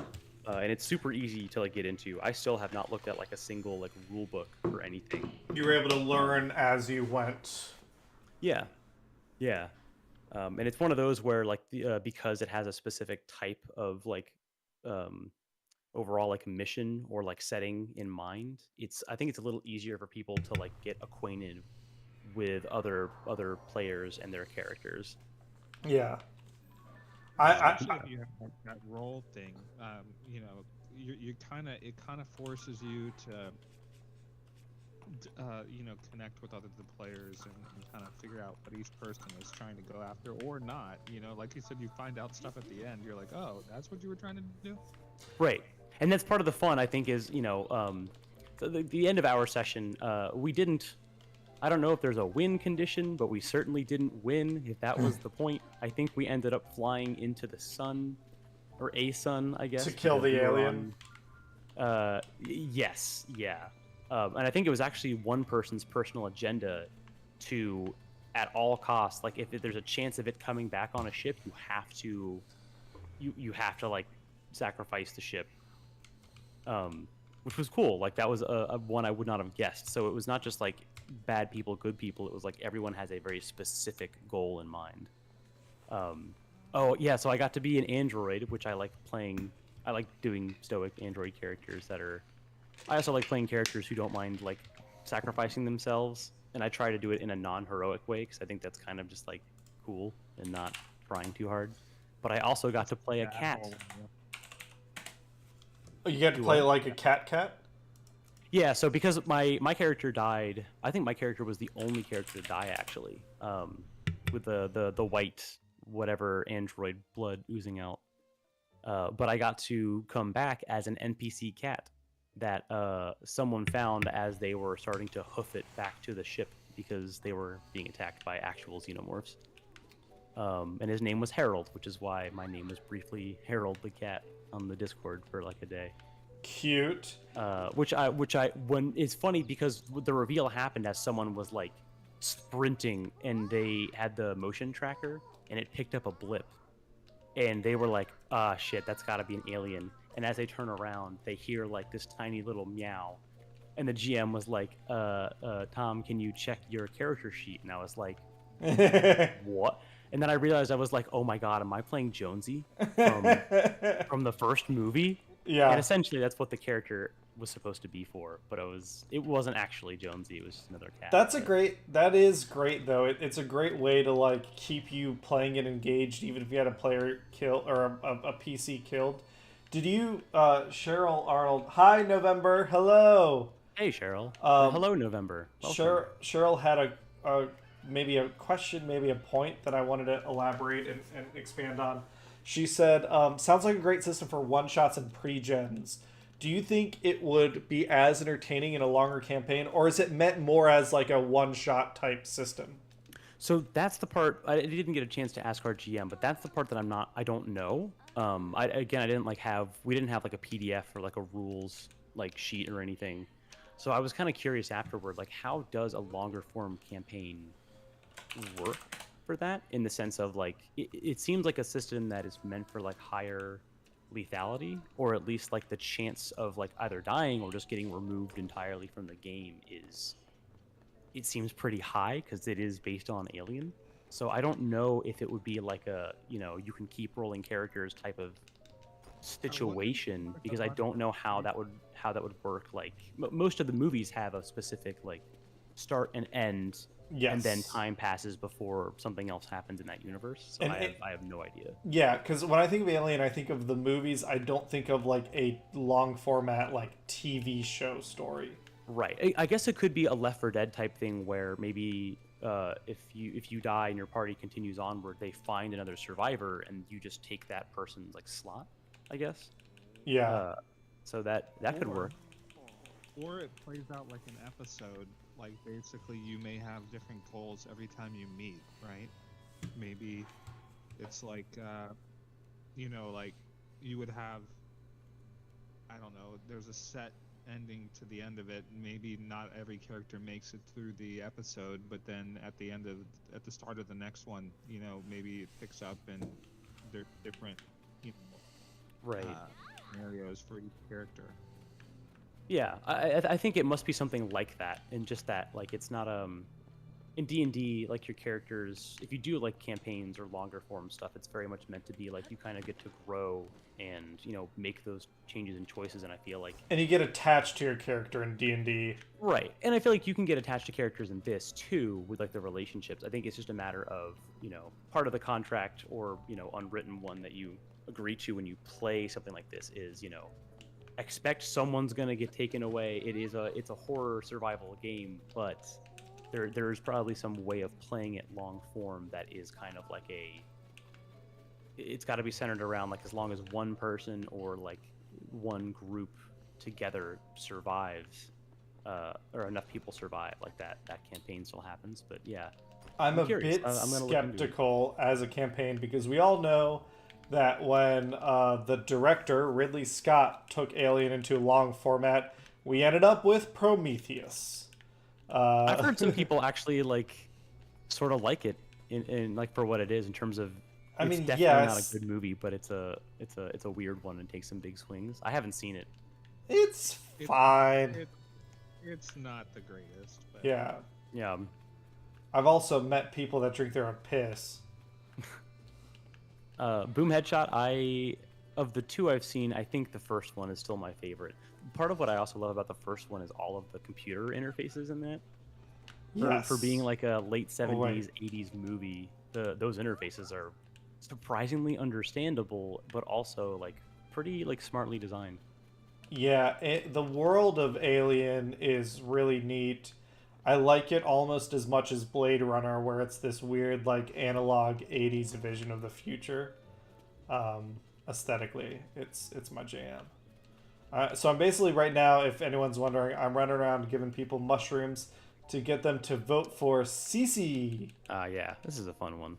And it's super easy to like get into. I still have not looked at like a single like rule book or anything. You were able to learn as you went. Yeah, and it's one of those where like because it has a specific type of like overall like mission or like setting in mind. I think it's a little easier for people to like get acquainted with other players and their characters. Yeah. Especially if you have that role thing, you know, it kind of forces you to, you know, connect with other players and kind of figure out what each person is trying to go after or not. You know, like you said, you find out stuff at the end. You're like, oh, that's what you were trying to do. Right, and that's part of the fun. I think is the end of our session. We didn't. I don't know if there's a win condition, but we certainly didn't win, if that was the point. I think we ended up flying into the sun, or a sun, I guess. To kill the alien? Yes, yeah. And I think it was actually one person's personal agenda to, at all costs, like, if there's a chance of it coming back on a ship, you have to, like, sacrifice the ship. Which was cool. Like, that was a one I would not have guessed. So it was not just, like, bad people, good people. It was like everyone has a very specific goal in mind. Oh yeah, so I got to be an android, which I like playing. I like doing stoic android characters I also like playing characters who don't mind like sacrificing themselves, and I try to do it in a non-heroic way because I think that's kind of just like cool and not trying too hard. But I also got to play a cat. Oh, you got to play like a cat? Yeah, so because my character died, I think my character was the only character to die actually, with the white whatever android blood oozing out. But I got to come back as an NPC cat that someone found as they were starting to hoof it back to the ship because they were being attacked by actual xenomorphs. And his name was Harold, which is why my name was briefly Harold the cat on the Discord for like a day. Cute. When it's funny because the reveal happened as someone was like sprinting and they had the motion tracker and it picked up a blip and they were like, ah, shit, that's gotta be an alien. And as they turn around, they hear like this tiny little meow. And the GM was like, Tom, can you check your character sheet? And I was like, what? And then I realized I was like, oh my god, am I playing Jonesy from the first movie? Yeah. And essentially that's what the character was supposed to be for, but it wasn't actually Jonesy, it was just another cat. That is great though. It's a great way to like keep you playing it engaged even if you had a player kill or a PC killed. Did you, Cheryl Arnold? Hi, November. Hello. Hey, Cheryl. Um, Hello, November. Welcome. Cheryl had a maybe a question, maybe a point that I wanted to elaborate and expand on. She said, "Sounds like a great system for one shots and pre-gens. Do you think it would be as entertaining in a longer campaign, or is it meant more as like a one-shot type system?" So that's the part I didn't get a chance to ask our GM, but that's the part that I don't know. I didn't we didn't have like a PDF or like a rules like sheet or anything. So I was kind of curious afterward, like how does a longer form campaign work for that? In the sense of like, it seems like a system that is meant for like higher lethality, or at least like the chance of like either dying or just getting removed entirely from the game it seems pretty high because it is based on Alien. So I don't know if it would be like a, you can keep rolling characters type of situation, because I don't know how that would work. Like most of the movies have a specific like start and end, Yes. and then time passes before something else happens in that universe. So I have no idea. Yeah, because when I think of Alien, I think of the movies. I don't think of like a long format like TV show story. Right. I guess it could be a Left 4 Dead type thing where maybe if you die and your party continues onward, they find another survivor and you just take that person's like slot, I guess. Yeah. So that could work. Or it plays out like an episode. Like basically, you may have different goals every time you meet, right? Maybe it's like, like you would have. I don't know. There's a set ending to the end of it. Maybe not every character makes it through the episode, but then at the start of the next one, maybe it picks up and there's different, right, scenarios for each character. Yeah, I think it must be something like that, and just that like it's not in D&D, like your characters, if you do like campaigns or longer form stuff, it's very much meant to be like you kind of get to grow and make those changes and choices. And I feel like, and you get attached to your character in D&D, right? And I feel like you can get attached to characters in this too, with like the relationships. I think it's just a matter of part of the contract or unwritten one that you agree to when you play something like this is expect someone's gonna get taken away. It's a horror survival game, but there's probably some way of playing it long form that is kind of like it's got to be centered around like as long as one person or like one group together survives, or enough people survive, like that campaign still happens. But yeah, I'm a curious. bit I'm gonna skeptical as a campaign, because we all know that when the director Ridley Scott took Alien into long format, we ended up with Prometheus. I've heard some people actually like sort of like it in like for what it is in terms of. It's definitely not a good movie, but it's a weird one and takes some big swings. I haven't seen it. It's fine. It's not the greatest. But... Yeah. I've also met people that drink their own piss. Boom Headshot, of the two I've seen, I think the first one is still my favorite. Part of what I also love about the first one is all of the computer interfaces in that. Yes. For being like a late 70s, 80s movie, those interfaces are surprisingly understandable, but also like pretty like smartly designed. Yeah, the world of Alien is really neat. I like it almost as much as Blade Runner, where it's this weird like analog 80s vision of the future. Aesthetically, it's my jam. So I'm basically right now, if anyone's wondering, I'm running around giving people mushrooms to get them to vote for Cece. Yeah, this is a fun one.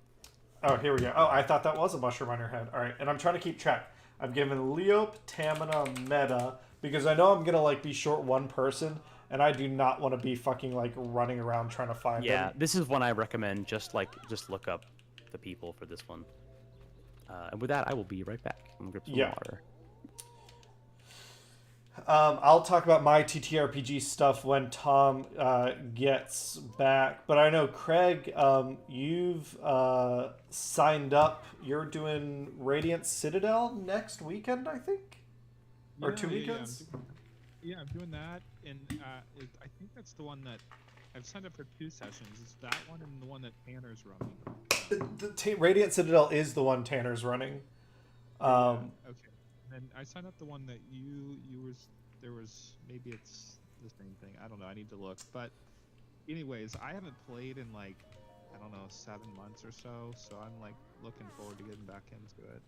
Oh, here we go. Oh, I thought that was a mushroom on your head. All right, and I'm trying to keep track. I've given Leop, Tamina, Meta, because I know I'm gonna like be short one person, and I do not want to be fucking like running around trying to find them. Yeah, this is one I recommend. Just look up the people for this one. And with that, I will be right back. I'm gonna grab some water. I'll talk about my TTRPG stuff when Tom gets back. But I know, Craig, you've signed up. You're doing Radiant Citadel next weekend, I think? Or 2 weekends? Yeah, I'm doing that. And I think that's the one that I've signed up for 2 sessions. It's that one and the one that Tanner's running. Radiant Citadel is the one Tanner's running. Okay. And I signed up the one that you was there was maybe it's the same thing. I don't know. I need to look. But anyways, I haven't played in like I don't know 7 months or so. So I'm like looking forward to getting back into it.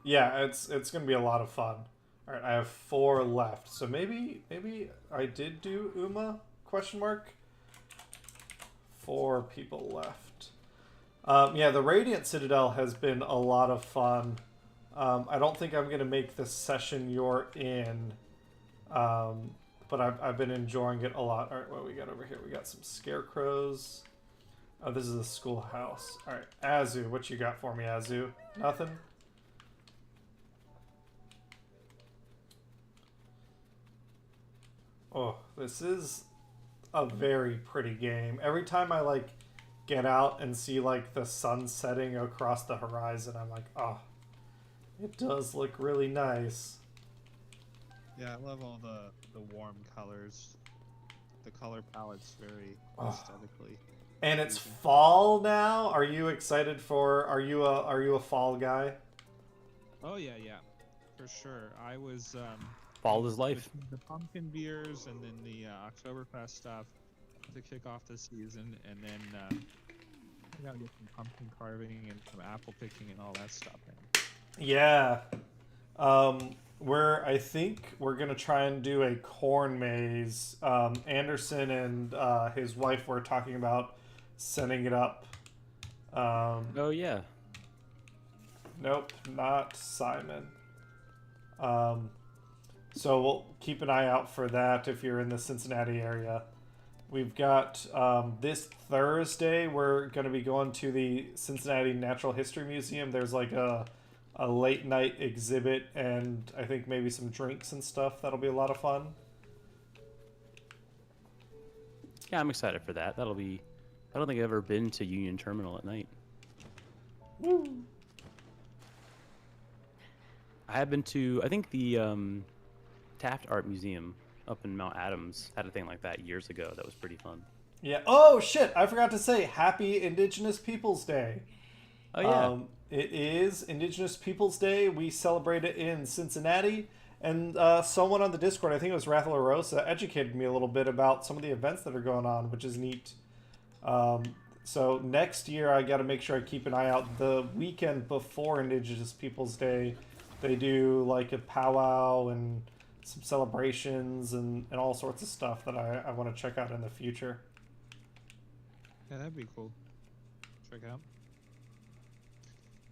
Yeah, it's gonna be a lot of fun. All right, I have 4 left. So maybe I did do Uma? Question mark. 4 people left. Yeah, the Radiant Citadel has been a lot of fun. I don't think I'm gonna make the session you're in, but I've been enjoying it a lot. All right, what we got over here? We got some scarecrows. Oh, this is a schoolhouse. All right, Azu, what you got for me, Azu? Nothing. Oh, this is a very pretty game. Every time I like get out and see like the sun setting across the horizon, I'm like, oh, it does look really nice. Yeah, I love all the warm colors. The color palette's very aesthetically. And it's fall now. Are you excited for? Are you a fall guy? Oh yeah, for sure. I was Fall is life. the pumpkin beers and then the Oktoberfest stuff to kick off the season, and then I gotta get some pumpkin carving and some apple picking and all that stuff in. Yeah. I think we're gonna try and do a corn maze. Anderson and his wife were talking about setting it up. Oh yeah. Nope, not Simon. So we'll keep an eye out for that if you're in the Cincinnati area. We've got this Thursday, we're going to be going to the Cincinnati Natural History Museum. There's like a late night exhibit and I think maybe some drinks and stuff. That'll be a lot of fun. Yeah, I'm excited for that. That'll be. I don't think I've ever been to Union Terminal at night. Woo! I have been to. I think the Taft Art Museum up in Mount Adams had a thing like that years ago. That was pretty fun. Yeah. Oh shit! I forgot to say Happy Indigenous Peoples Day. Oh yeah. It is Indigenous Peoples Day. We celebrate it in Cincinnati, and someone on the Discord, I think it was Rathel Rosa, educated me a little bit about some of the events that are going on, which is neat. So next year, I got to make sure I keep an eye out. The weekend before Indigenous Peoples Day, they do like a powwow and some celebrations and all sorts of stuff that I want to check out in the future. Yeah, that'd be cool. Check out.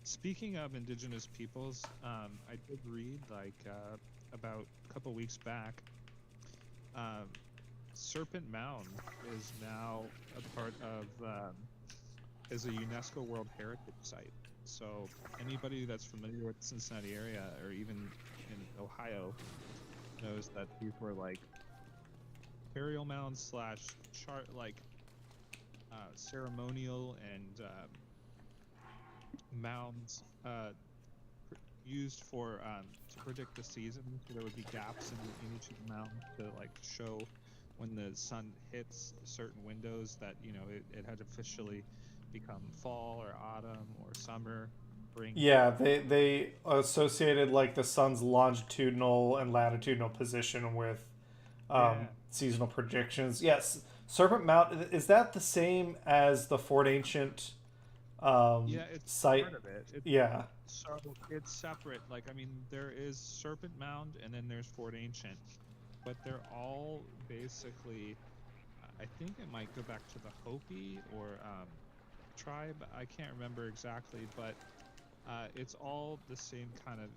Speaking of indigenous peoples, I did read like about a couple weeks back. Serpent Mound is now a part of is a UNESCO World Heritage Site. So anybody that's familiar with the Cincinnati area or even in Ohio knows that these were like burial mounds / chart like ceremonial and mounds used for to predict the season. So there would be gaps in each of the mounds to like show when the sun hits certain windows that it had officially become fall or autumn or summer, spring. Yeah, they associated like the sun's longitudinal and latitudinal position with seasonal predictions. Yes, Serpent Mount, is that the same as the Fort Ancient yeah, it's site? part of it. Yeah. So it's separate. Like, I mean, there is Serpent Mound and then there's Fort Ancient, but they're all basically, I think it might go back to the Hopi or tribe. I can't remember exactly, but it's all the same kind of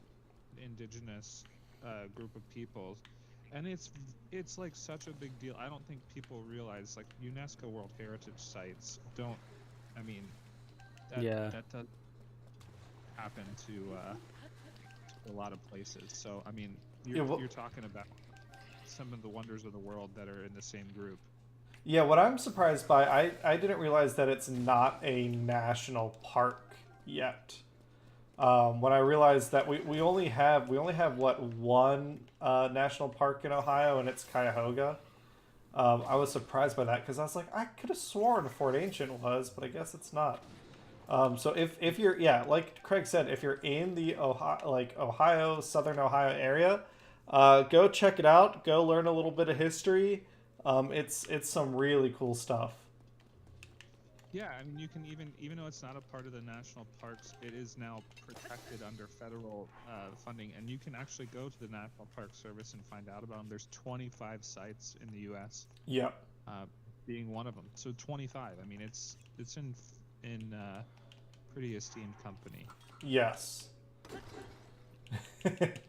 indigenous group of peoples. And it's like such a big deal. I don't think people realize like UNESCO World Heritage Sites don't. I mean, that does happen to a lot of places. So I mean, you're talking about some of the wonders of the world that are in the same group. Yeah, what I'm surprised by, I didn't realize that it's not a national park yet. When I realized that we only have what, one national park in Ohio, and it's Cuyahoga. I was surprised by that because I was like, I could have sworn Fort Ancient was, but I guess it's not. So if you're like Craig said, if you're in the Ohio, Southern Ohio area, go check it out. Go learn a little bit of history. It's some really cool stuff. Yeah, I mean, you can even though it's not a part of the national parks, it is now protected under federal funding, and you can actually go to the National Park Service and find out about them. There's 25 sites in the U.S. Yep. Being one of them. So 25. I mean, it's in pretty esteemed company. Yes.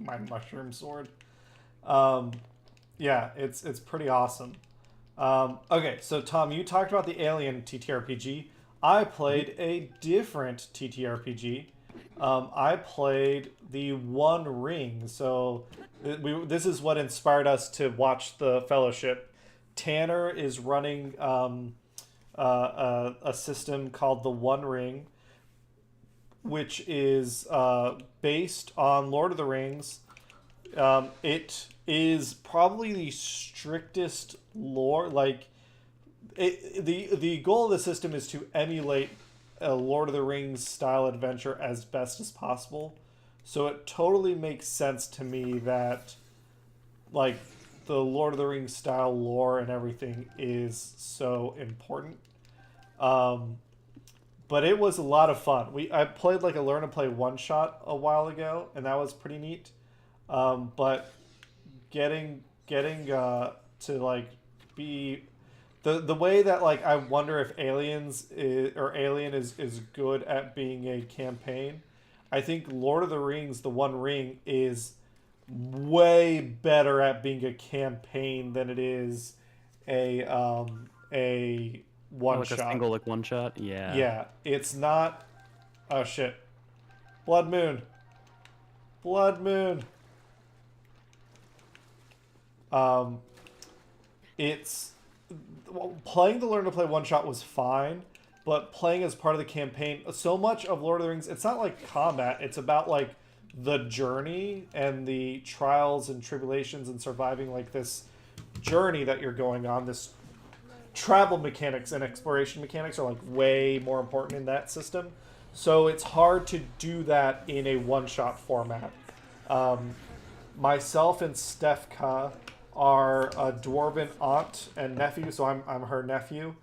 My mushroom sword. Yeah, it's pretty awesome. Okay, so Tom, you talked about the Alien TTRPG. I played a different TTRPG. I played the One Ring. So this is what inspired us to watch the Fellowship. Tanner is running a system called the One Ring, which is based on Lord of the Rings. It is probably the strictest lore. Like, the goal of the system is to emulate a Lord of the Rings style adventure as best as possible. So it totally makes sense to me that, like, the Lord of the Rings style lore and everything is so important. But it was a lot of fun. I played like a learn to play one shot a while ago, and that was pretty neat. But getting to like be the way that, like, I wonder if Alien is good at being a campaign. I think Lord of the Rings, the One Ring, is way better at being a campaign than it is a one shot. A single like one shot. Yeah. Yeah, it's not. Oh shit! Blood Moon. Blood Moon. It's playing the learn to play one shot was fine, but playing as part of the campaign, so much of Lord of the Rings, it's not like combat. It's about like the journey and the trials and tribulations and surviving like this journey that you're going on. This travel mechanics and exploration mechanics are like way more important in that system. So it's hard to do that in a one-shot format. Myself and Stefka are a dwarven aunt and nephew, so I'm her nephew.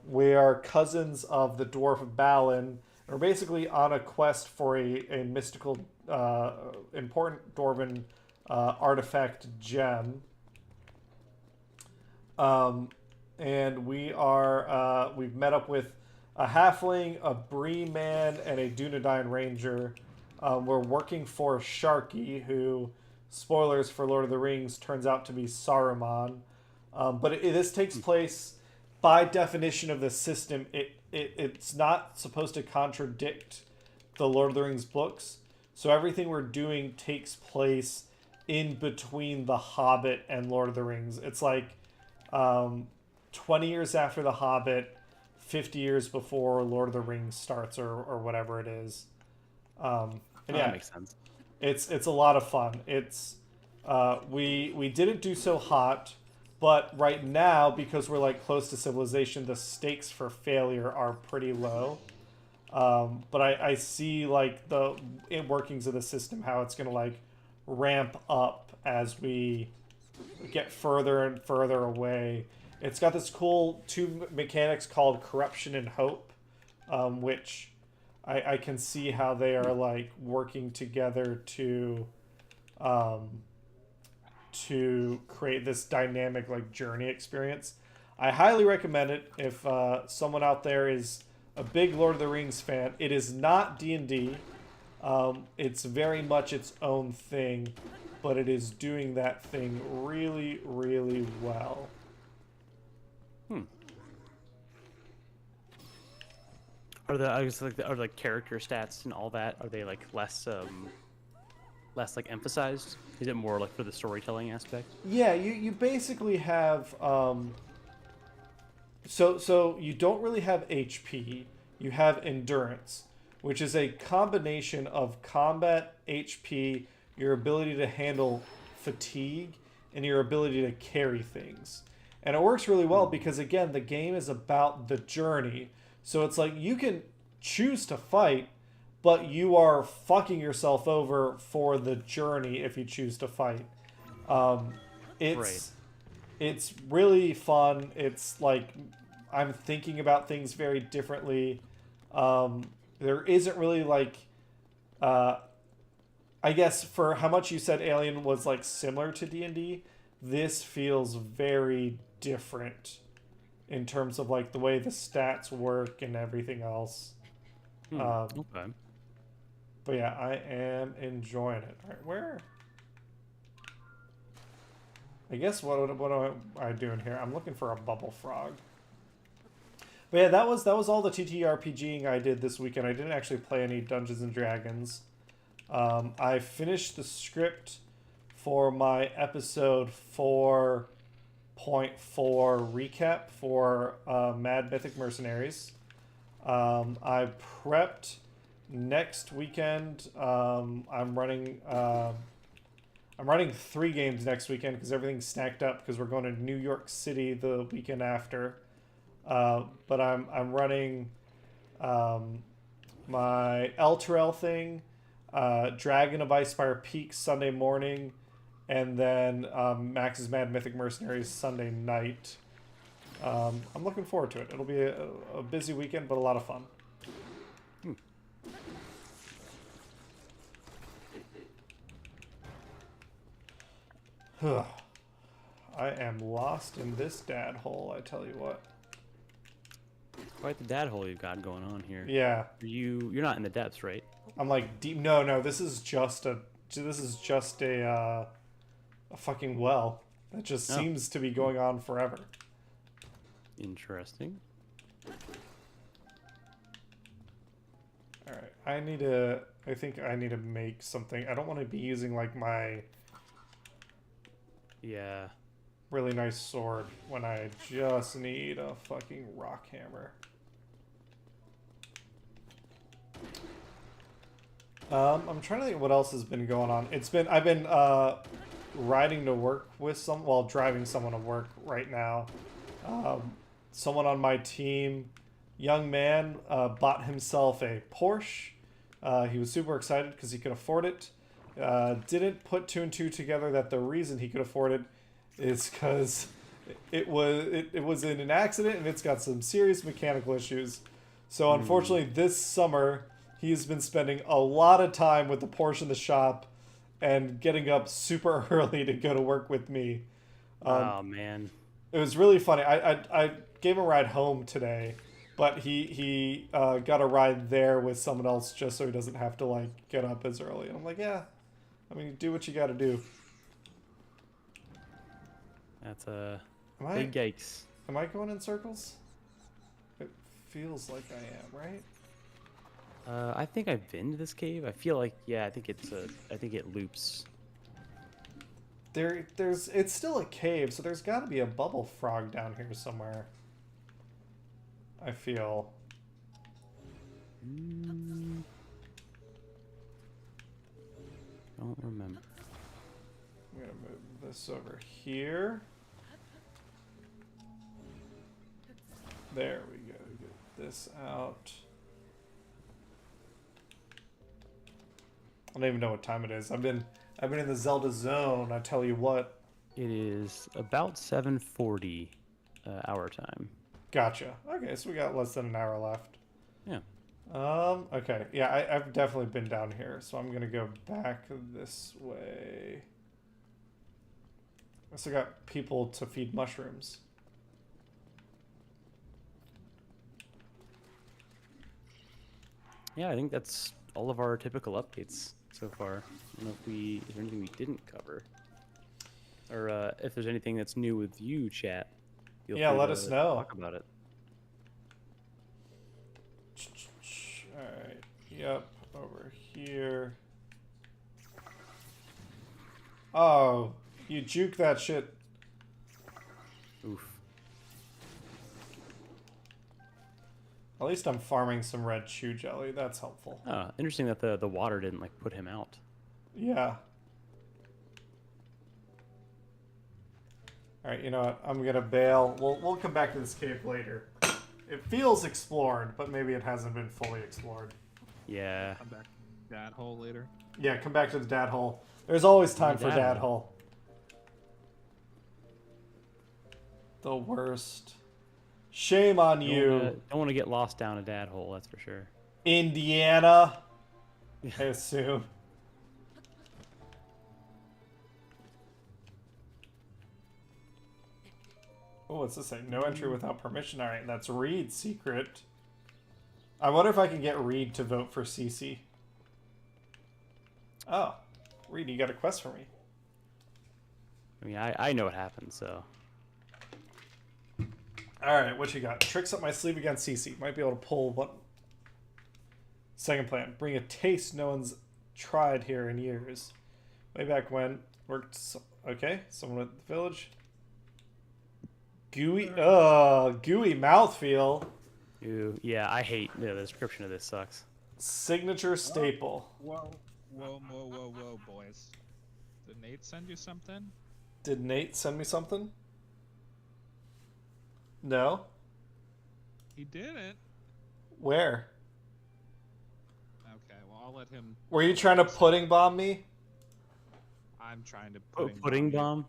We are cousins of the dwarf Balin. We're basically on a quest for a mystical, important dwarven artifact gem. And we've met up with a halfling, a Bree man, and a Dunedain ranger. We're working for Sharky, who, spoilers for Lord of the Rings, turns out to be Saruman. But this takes place, by definition of the system, it's not supposed to contradict the Lord of the Rings books. So everything we're doing takes place in between The Hobbit and Lord of the Rings. It's like 20 years after The Hobbit, 50 years before Lord of the Rings starts, or whatever it is. And yeah, that makes sense. It's a lot of fun. It's we didn't do so hot, but right now, because we're like close to civilization, the stakes for failure are pretty low. But I see like the workings of the system, how it's gonna like ramp up as we get further and further away. It's got this cool two mechanics called corruption and hope, which I can see how they are like working together to create this dynamic like journey experience. I highly recommend it if someone out there is a big Lord of the Rings fan. It is not D&D. It's very much its own thing, but it is doing that thing really, really well. Are the character stats and all that, are they like less like emphasized? Is it more like for the storytelling aspect? Yeah, you basically have so you don't really have HP. You have endurance, which is a combination of combat, HP, your ability to handle fatigue, and your ability to carry things. And it works really well because, again, the game is about the journey. So it's like you can choose to fight, but you are fucking yourself over for the journey if you choose to fight. It's really fun. It's like I'm thinking about things very differently. There isn't really like, I guess for how much you said Alien was like similar to D&D, this feels very different in terms of like the way the stats work and everything else. Okay. But yeah, I am enjoying it. All right, where? I guess what am I doing here? I'm looking for a bubble frog. But yeah, that was all the TTRPGing I did this weekend. I didn't actually play any Dungeons and Dragons. I finished the script for my episode 4.4 recap for Mad Mythic Mercenaries. I prepped next weekend. I'm running 3 games next weekend because everything's stacked up because we're going to New York City the weekend after. But I'm running my Elturel thing, Dragon of Icefire Peak Sunday morning, and then Max's Mad Mythic Mercenaries Sunday night. I'm looking forward to it. It'll be a busy weekend, but a lot of fun. I am lost in this dad hole, I tell you what. Quite the dad hole you've got going on here. Yeah. You're not in the depths, right? I'm like deep. No, this is just a fucking well that just seems to be going on forever. Interesting. All right, I think I need to make something. I don't want to be using like my really nice sword when I just need a fucking rock hammer. I'm trying to think what else has been going on. I've been riding to work with driving someone to work right now. Someone on my team, young man, bought himself a Porsche. He was super excited because he could afford it. Didn't put 2 and 2 together that the reason he could afford it is because it was in an accident and it's got some serious mechanical issues. So unfortunately, this summer he's been spending a lot of time with the Porsche in the shop and getting up super early to go to work with me. Oh man, it was really funny. I gave him a ride home today, but he got a ride there with someone else just so he doesn't have to like get up as early. And I'm like, yeah, I mean, do what you got to do. That's a big yikes. Am I going in circles? It feels like I am, right? I think I've been to this cave. I feel like I think it loops. It's still a cave, so there's got to be a bubble frog down here somewhere. I feel. Don't remember. I'm gonna move this over here. There we go. Get this out. I don't even know what time it is. I've been in the Zelda zone. I tell you what. It is about 7:40 our time. Gotcha. Okay, so we got less than an hour left. Yeah. Okay. Yeah, I've definitely been down here, so I'm gonna go back this way. I still got people to feed mushrooms. Yeah, I think that's all of our typical updates so far. I don't know if is there anything we didn't cover? Or if there's anything that's new with you, chat. Yeah, let us know. Talk about it. Alright, yep, over here. Oh, you juke that shit. Oof. At least I'm farming some red chew jelly. That's helpful. Interesting that the water didn't like put him out. Yeah. Alright, you know what? I'm gonna bail. We'll come back to this cave later. It feels explored, but maybe it hasn't been fully explored. Yeah. Come back to that hole later. Yeah, come back to the dad hole. There's always time for Dad dad hole. The worst. Shame on you, Don't want to get lost down a dad hole, that's for sure. Indiana. I assume. Oh, what's this say? No entry without permission. Alright, that's Reed's secret. I wonder if I can get Reed to vote for Cece. Oh. Reed, you got a quest for me. I mean, I know what happened, so. Alright, what you got? Tricks up my sleeve against Cece. Might be able to pull one. Second plan. Bring a taste no one's tried here in years. Way back when. Worked. Okay, someone at the village. Gooey. Gooey mouthfeel. Ew, yeah, I hate the description of this sucks. Signature staple. Whoa, boys. Did Nate send you something? Did Nate send me something? No? He didn't. Where? Okay, well, I'll let him. Were you trying to pudding bomb me? I'm trying to Pudding bomb?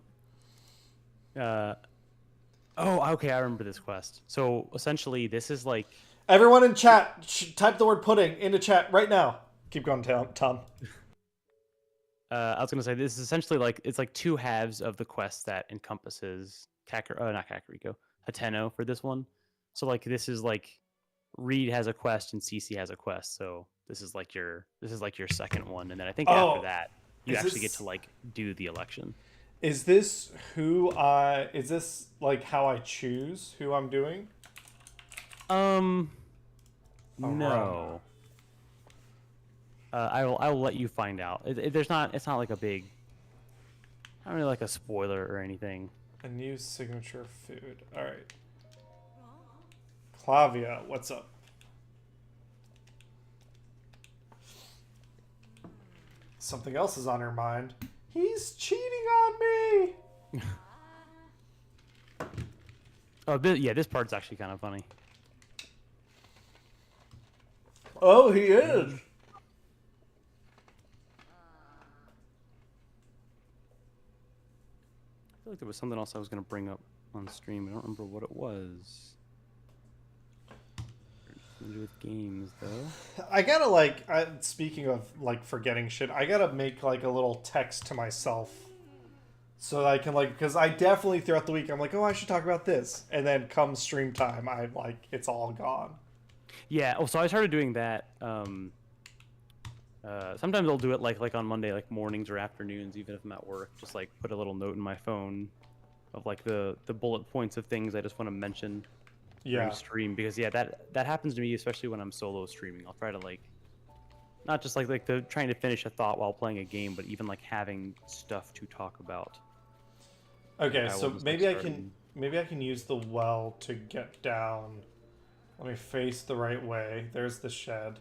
Oh, okay, I remember this quest. So, essentially, this is like... Everyone in chat, type the word pudding into chat right now. Keep going, Tom. I was going to say, this is essentially like... It's like two halves of the quest that encompasses... not Kakariko. Hateno for this one. So, like, this is like... Reed has a quest and Cece has a quest. So, this is like your second one. And then I think after that, you actually get to, like, do the election. Is this is this like how I choose who I'm doing? No. I will let you find out. It's not like a big, not really like a spoiler or anything. A new signature food. All right. Clavia, what's up? Something else is on her mind. He's cheating on me! Oh, yeah, this part's actually kind of funny. Oh, he is! I feel like there was something else I was going to bring up on stream. I don't remember what it was. Something to do with games, though. I gotta, speaking of, forgetting shit, I gotta make, a little text to myself. So that I can, because I definitely, throughout the week, I'm like, oh, I should talk about this. And then come stream time, I'm it's all gone. Yeah, so I started doing that. Sometimes I'll do it, like on Monday, mornings or afternoons, even if I'm at work. Just, put a little note in my phone of, the bullet points of things I just want to mention. Yeah. Stream, because that happens to me, especially when I'm solo streaming. I'll try to not just the trying to finish a thought while playing a game, but even having stuff to talk about. Okay, so maybe I can use the well to get down. Let me face the right way. There's the shed.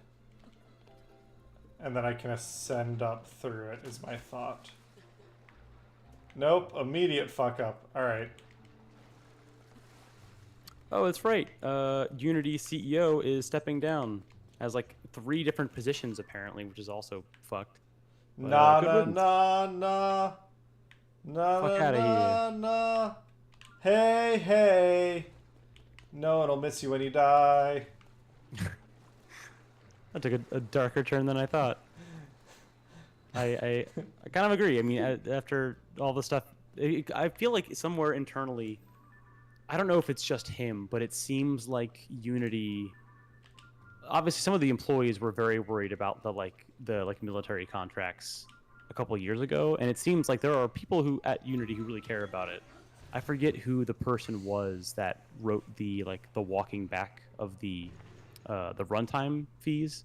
And then I can ascend up through it is my thought. Nope, immediate fuck up. Alright. Oh, that's right. Unity CEO is stepping down. Has 3 different positions apparently, which is also fucked. But, nah. Fuck outta here. Nah. Hey. No one will miss you when you die. That took a darker turn than I thought. I kind of agree. I mean, after all the stuff, I feel like somewhere internally, I don't know if it's just him, but it seems like Unity. Obviously, some of the employees were very worried about the military contracts a couple of years ago, and it seems like there are people who at Unity who really care about it. I forget who the person was that wrote the walking back of the runtime fees,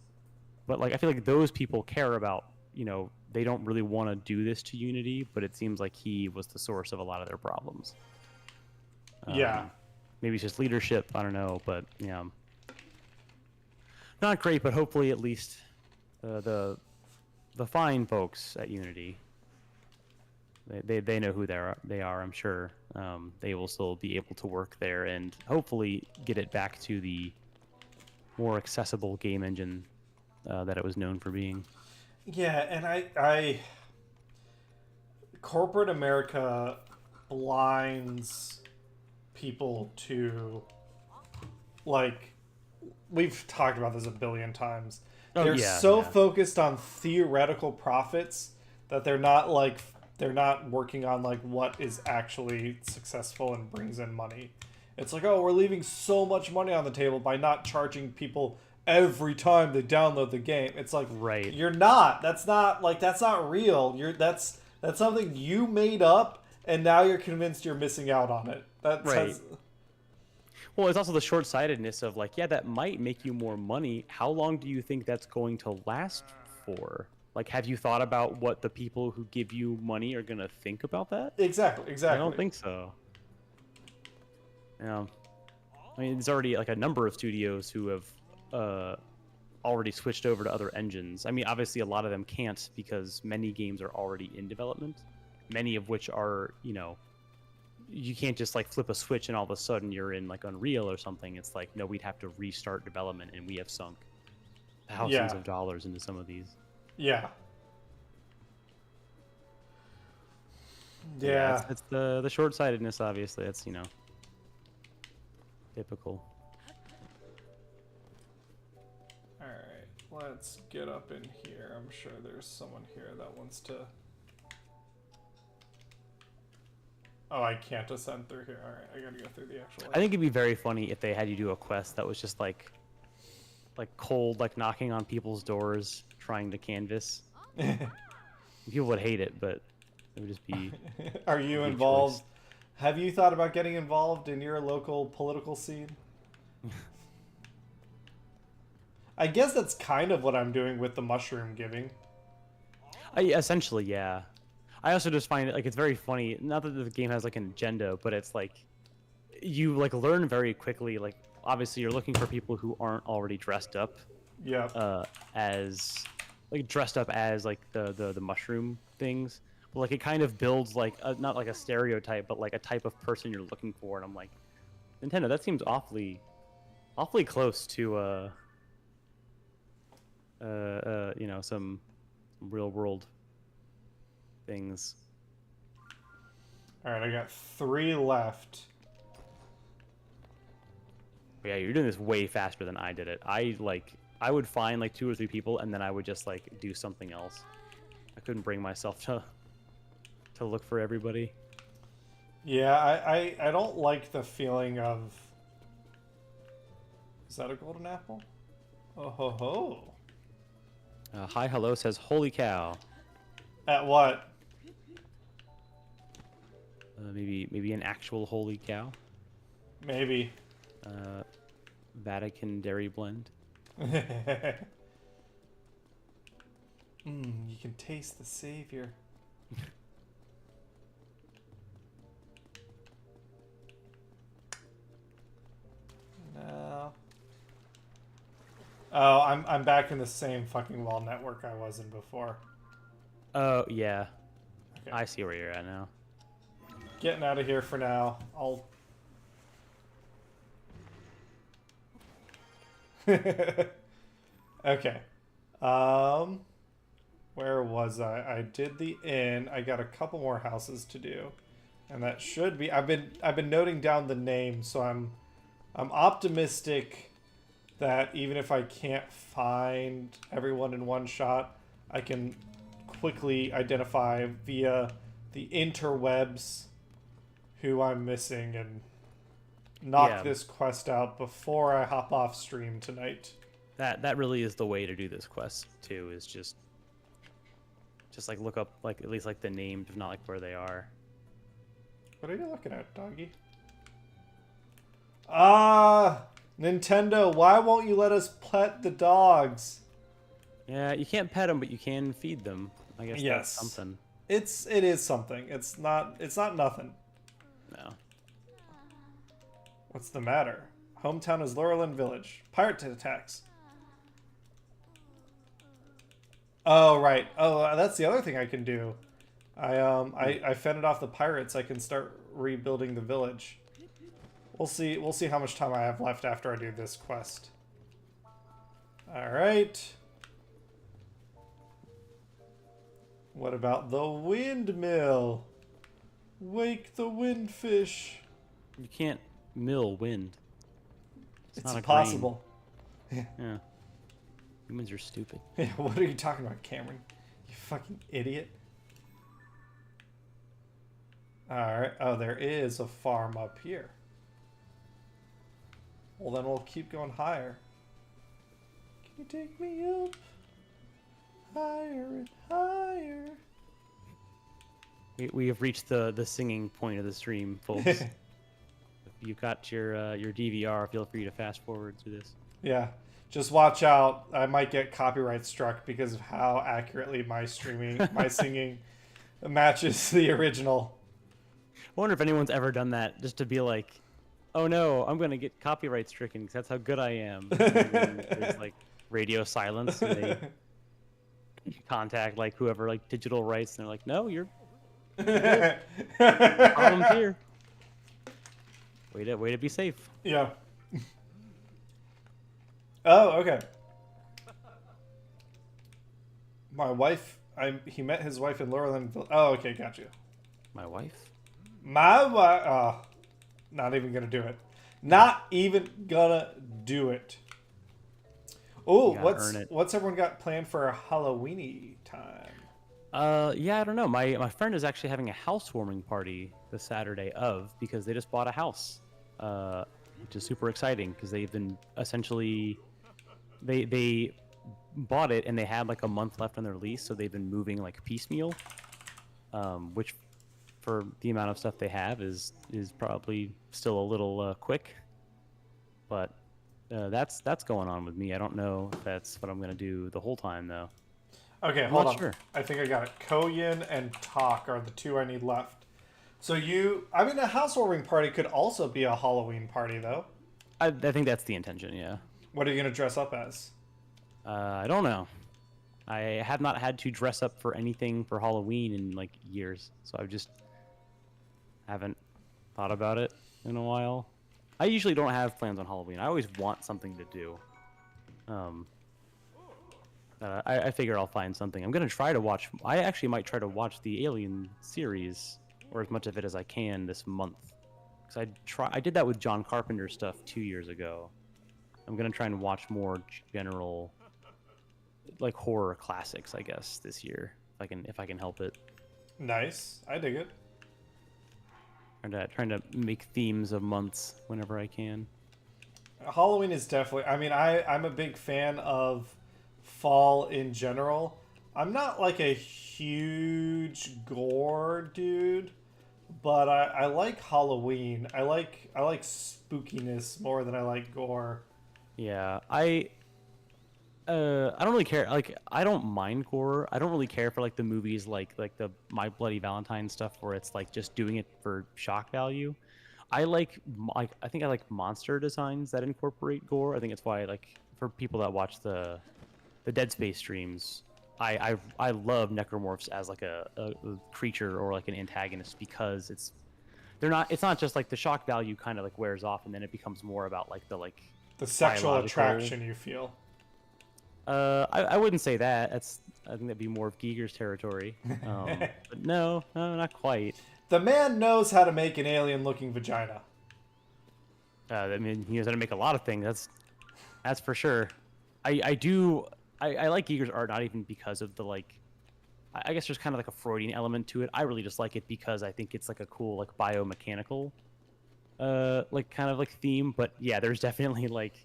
but I feel like those people care about, they don't really want to do this to Unity, but it seems like he was the source of a lot of their problems. Yeah. Maybe it's just leadership. I don't know, but not great. But hopefully, at least the fine folks at Unity They know who they are. I'm sure they will still be able to work there and hopefully get it back to the more accessible game engine that it was known for being. Yeah, and I corporate America blinds people to, like, we've talked about this a billion times. They're so focused on theoretical profits that they're not working on like what is actually successful and brings in money. It's like, oh, we're leaving so much money on the table by not charging people every time they download the game. It's like, right. You're not. That's not real. That's something you made up, and now you're convinced you're missing out on it. Right. Well, it's also the short-sightedness of like, yeah, that might make you more money. How long do you think that's going to last for? Like, have you thought about what the people who give you money are gonna think about that? Exactly. I don't think so. Yeah. I mean, there's already like a number of studios who have already switched over to other engines. I mean, obviously a lot of them can't because many games are already in development, many of which are, you can't just like flip a switch and all of a sudden you're in like Unreal or something. It's like, no, we'd have to restart development, and we have sunk thousands of dollars into some of these. Yeah. It's the short-sightedness, obviously. That's, typical. Alright, let's get up in here. I'm sure there's someone here that wants to... Oh, I can't ascend through here. Alright, I gotta go through the actual... I think it'd be very funny if they had you do a quest that was just like cold, like knocking on people's doors, trying to canvas. People would hate it, but it would just be... Are you involved? Choice. Have you thought about getting involved in your local political scene? I guess that's kind of what I'm doing with the mushroom giving. Essentially, yeah. I also just find it like it's very funny. Not that the game has like an agenda, but it's like you like learn very quickly. Like obviously, you're looking for people who aren't already dressed up. Yeah. As like dressed up as like the mushroom things. But like it kind of builds like not like a stereotype, but like a type of person you're looking for. And I'm like, Nintendo, that seems awfully close to some real world things. All right, I got 3 left. Yeah, you're doing this way faster than I did it. I would find like 2 or 3 people, and then I would just like do something else. I couldn't bring myself to look for everybody. Yeah, I don't like the feeling of... Is that a golden apple? Oh ho ho. Hi Hello says, holy cow. At what? Maybe an actual holy cow. Maybe. Vatican dairy blend. You can taste the savior. No. Oh, I'm back in the same fucking wall network I was in before. Oh yeah. Okay. I see where you're at now. Getting out of here for now. I'll... Okay. Where was I? I did the inn. I got a couple more houses to do. And that should be... I've been noting down the name, so I'm optimistic that even if I can't find everyone in one shot, I can quickly identify via the interwebs who I'm missing and knock this quest out before I hop off stream tonight. That really is the way to do this quest too, is just like look up like at least like the names, if not like where they are. What are you looking at, doggy? Nintendo, why won't you let us pet the dogs? Yeah, you can't pet them, but you can feed them. I guess that's something. It is something. It's not nothing. No. What's the matter? Hometown is Laurelin Village. Pirate attacks. Oh, right. Oh, that's the other thing I can do. I fended off the pirates. I can start rebuilding the village. We'll see. We'll see how much time I have left after I do this quest. All right. What about the windmill? Wake the windfish. You can't mill wind. It's not a impossible. Yeah. Humans are stupid. Yeah, what are you talking about, Cameron? You fucking idiot. Alright. Oh, there is a farm up here. Well, then we'll keep going higher. Can you take me up? Higher and higher. We have reached the singing point of the stream, folks. If you've got your DVR, feel free to fast forward through this. Yeah. Just watch out. I might get copyright struck because of how accurately my singing matches the original. I wonder if anyone's ever done that, just to be like, oh no, I'm going to get copyright stricken because that's how good I am. And then there's like radio silence and they contact like whoever like digital rights and they're like, no, you're problems here. Way to be safe. Yeah. Oh, okay. My wife, he met his wife in Laurelland. Oh, okay, got you. My wife? My wife. Oh, not even gonna do it. Not even gonna do it. Oh, what's everyone got planned for a Halloweeny time? Yeah, I don't know. My friend is actually having a housewarming party the Saturday of because they just bought a house, which is super exciting because they've been essentially they bought it and they had like a month left on their lease, so they've been moving like piecemeal, which for the amount of stuff they have is probably still a little quick, but that's going on with me. I don't know if that's what I'm gonna do the whole time though. Okay, I'm hold not on. sure. I think I got it. Koyin and Tak are the two I need left. So I mean, a housewarming party could also be a Halloween party, though. I think that's the intention, yeah. What are you going to dress up as? I don't know. I have not had to dress up for anything for Halloween in like years, so I just haven't thought about it in a while. I usually don't have plans on Halloween. I always want something to do. I figure I'll find something. I'm gonna try to watch. I actually might try to watch the Alien series, or as much of it as I can this month. Because I did that with John Carpenter stuff 2 years ago. I'm gonna try and watch more general, like horror classics, I guess, this year if I can help it. Nice, I dig it. Trying to make themes of months whenever I can. Halloween is definitely. I mean, I'm a big fan of fall in general. I'm not like a huge gore dude, but I like Halloween. I like spookiness more than I like gore. Yeah, I don't really care. Like, I don't mind gore. I don't really care for like the movies like the My Bloody Valentine stuff where it's like just doing it for shock value. I think I like monster designs that incorporate gore. I think it's why for people that watch the Dead Space streams, I love necromorphs as like a creature or like an antagonist because it's not just like the shock value kind of like wears off and then it becomes more about like the sexual biological attraction you feel. I wouldn't say that. I think that'd be more of Giger's territory. But no, not quite. The man knows how to make an alien-looking vagina. I mean, he knows how to make a lot of things. That's for sure. I like Giger's art not even because of the like. I guess there's kind of like a Freudian element to it. I really just like it because I think it's like a cool like biomechanical, like kind of like theme. But yeah, there's definitely like.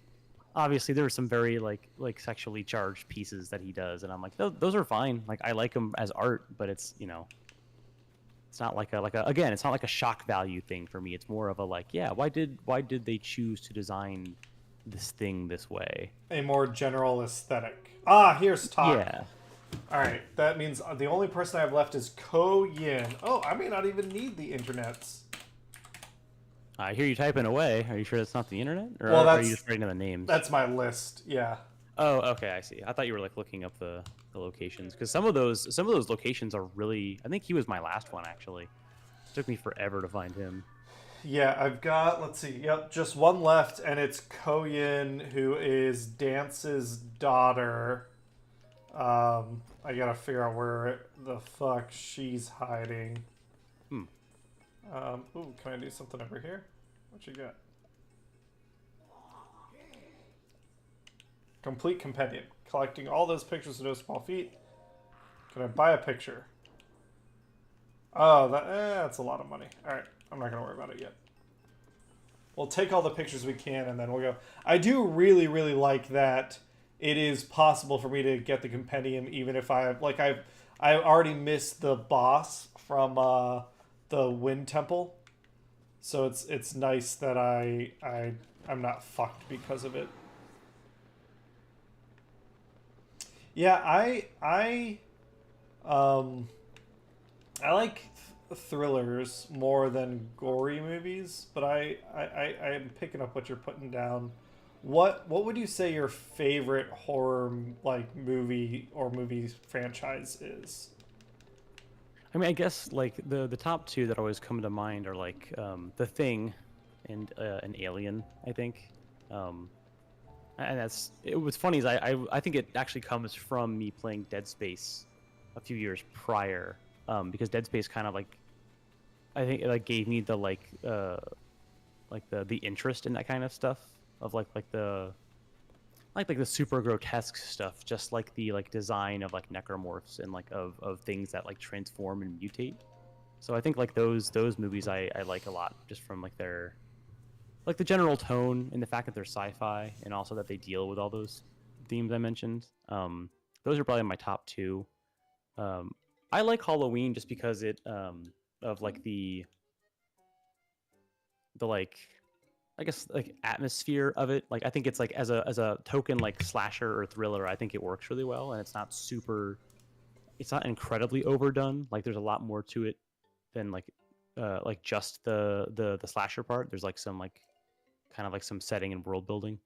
Obviously, there are some very like sexually charged pieces that he does, and I'm like, those are fine. Like, I like them as art, but it's it's not like a again, it's not like a shock value thing for me. It's more of a like, yeah, why did they choose to design this thing this way? A more general aesthetic. Ah, here's Tak. Yeah. All right, that means the only person I have left is Ko Yin. Oh, I may not even need the internets. I hear you typing away. Are you sure that's not the internet, or Well, are you just writing down the names? That's my list. Yeah. Oh, okay, I see. I thought you were like looking up the locations because some of those locations are really. I think he was my last one actually. It took me forever to find him. Yeah, I've got, let's see, yep, just one left, and it's Koyin, who is Dance's daughter. I gotta figure out where the fuck she's hiding. Hmm. Ooh, can I do something over here? What you got? Complete compendium. Collecting all those pictures with no small feat. Can I buy a picture? Oh, that's a lot of money. Alright, I'm not gonna worry about it yet. We'll take all the pictures we can and then we'll go. I do really, really like that it is possible for me to get the compendium even if I already missed the boss from the Wind Temple. So it's nice that I'm not fucked because of it. Yeah, I like thrillers more than gory movies, but I'm picking up what you're putting down. What would you say your favorite horror like movie or movie franchise is? I mean, I guess like the top two that always come to mind are like The Thing and an Alien. I think, and what's funny is I think it actually comes from me playing Dead Space a few years prior, because Dead Space kind of like I think it like gave me the the interest in that kind of stuff of like the super grotesque stuff, just like the design of like necromorphs and like of things that like transform and mutate. So I think like those movies I like a lot just from like their like the general tone and the fact that they're sci-fi and also that they deal with all those themes I mentioned. Those are probably my top two. I like Halloween just because it of like the like I guess like atmosphere of it. Like I think it's like as a token like slasher or thriller, I think it works really well and it's not incredibly overdone. Like there's a lot more to it than like just the slasher part. There's like some like kind of like some setting and world building.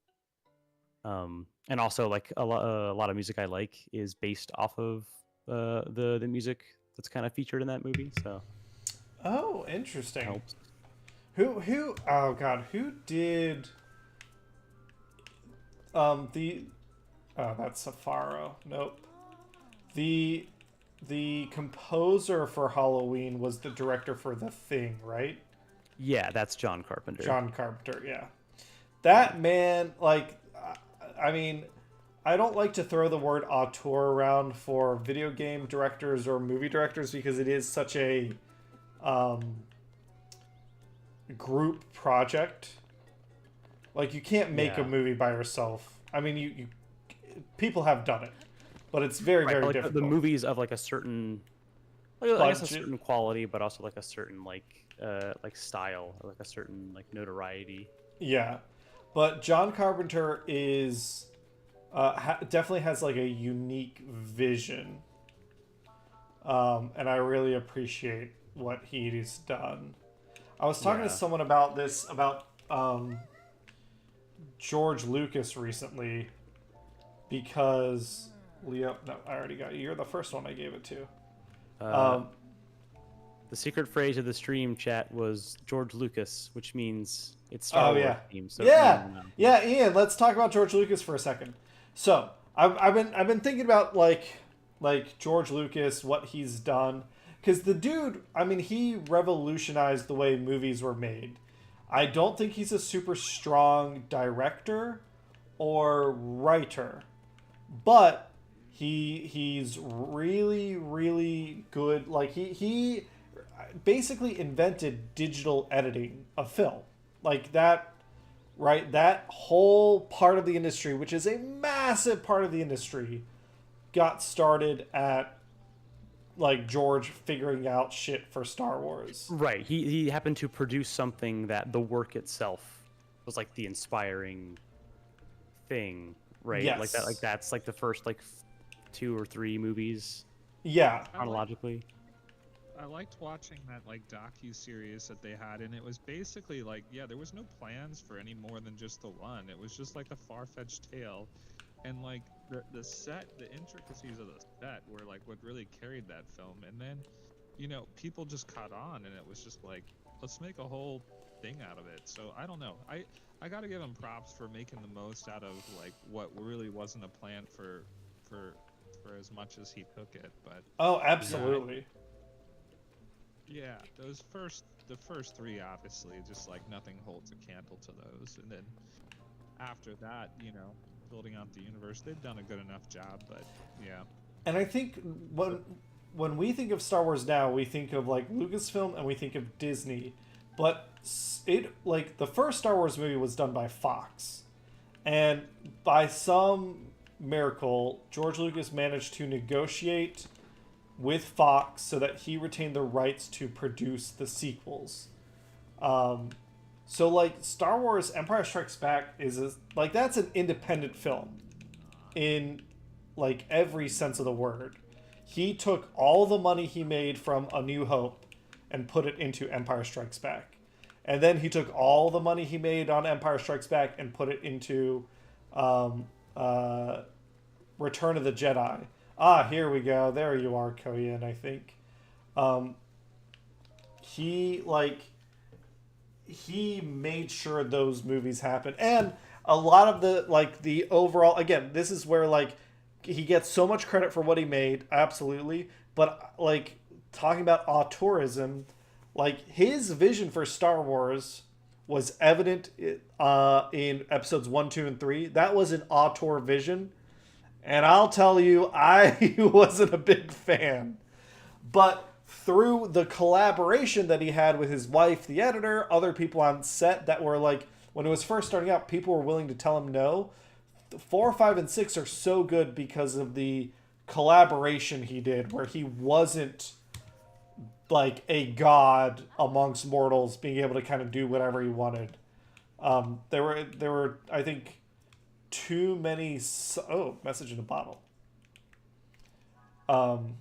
And also like a lot of music I like is based off of the music that's kind of featured in that movie. So Oh, interesting. helps. Who oh god, who did the oh that's Safaro. Nope. The composer for Halloween was the director for The Thing, right? Yeah, that's John Carpenter. John Carpenter, yeah. That man, like, I mean, I don't like to throw the word auteur around for video game directors or movie directors because it is such a group project. Like, you can't make a movie by yourself. I mean, you people have done it, but it's very, very like difficult. the movies of like a certain, I guess a certain quality, but also like a certain like style or like a certain like notoriety. Yeah, but John Carpenter is definitely has like a unique vision, and I really appreciate what he's done. I was talking to someone about this about George Lucas recently because Leo. No, I already got you. You're the first one I gave it to. The secret phrase of the stream chat was George Lucas, which means it's Star Wars theme. So yeah, Ian. Let's talk about George Lucas for a second. So I've been thinking about like George Lucas, what he's done, because the dude, I mean, he revolutionized the way movies were made. I don't think he's a super strong director or writer, but he's really, really good. Like he basically invented digital editing of film, like that, right? That whole part of the industry, which is a massive part of the industry, got started at like George figuring out shit for Star Wars. Right. He happened to produce something that the work itself was like the inspiring thing, right? Yes. Like that. Like that's like the first like 2 or 3 movies. Yeah. Chronologically. I liked watching that like docu-series that they had, and it was basically like, yeah, there was no plans for any more than just the one. It was just like a far-fetched tale, and like the set, the intricacies of the set were like what really carried that film. And then, you know, people just caught on, and it was just like, let's make a whole thing out of it. So I don't know. I gotta give him props for making the most out of like what really wasn't a plan for as much as he took it. But Oh, absolutely. yeah, the first three obviously just like nothing holds a candle to those, and then after that, you know, building out the universe, they've done a good enough job. But yeah, And I think when we think of Star Wars now, we think of like Lucasfilm and we think of Disney, but it like the first Star Wars movie was done by Fox, and by some miracle, George Lucas managed to negotiate with Fox so that he retained the rights to produce the sequels. So like Star Wars Empire Strikes Back like that's an independent film in like every sense of the word. He took all the money he made from A New Hope and put it into Empire Strikes Back. And then he took all the money he made on Empire Strikes Back and put it into Return of the Jedi. Ah, here we go. There you are, Koyan, I think. He made sure those movies happened. And a lot of the overall, again, this is where like he gets so much credit for what he made, absolutely. But like talking about auteurism, like his vision for Star Wars was evident in episodes 1, 2, and 3. That was an auteur vision. And I'll tell you, I wasn't a big fan. But through the collaboration that he had with his wife, the editor, other people on set that were like, when it was first starting out, people were willing to tell him no. 4, 5, and 6 are so good because of the collaboration he did, where he wasn't like a god amongst mortals, being able to kind of do whatever he wanted. There were I think too many. Oh, message in a bottle. Can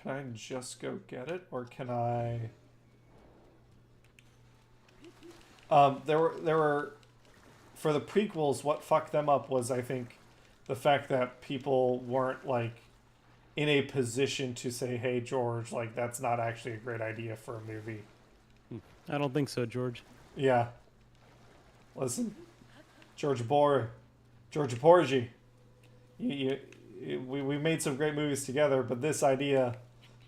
I just go get it, or can I? There were for the prequels. What fucked them up was, I think, the fact that people weren't like in a position to say, "Hey, George, like that's not actually a great idea for a movie." I don't think so, George. Yeah. Listen, George Porgy, we made some great movies together, but this idea,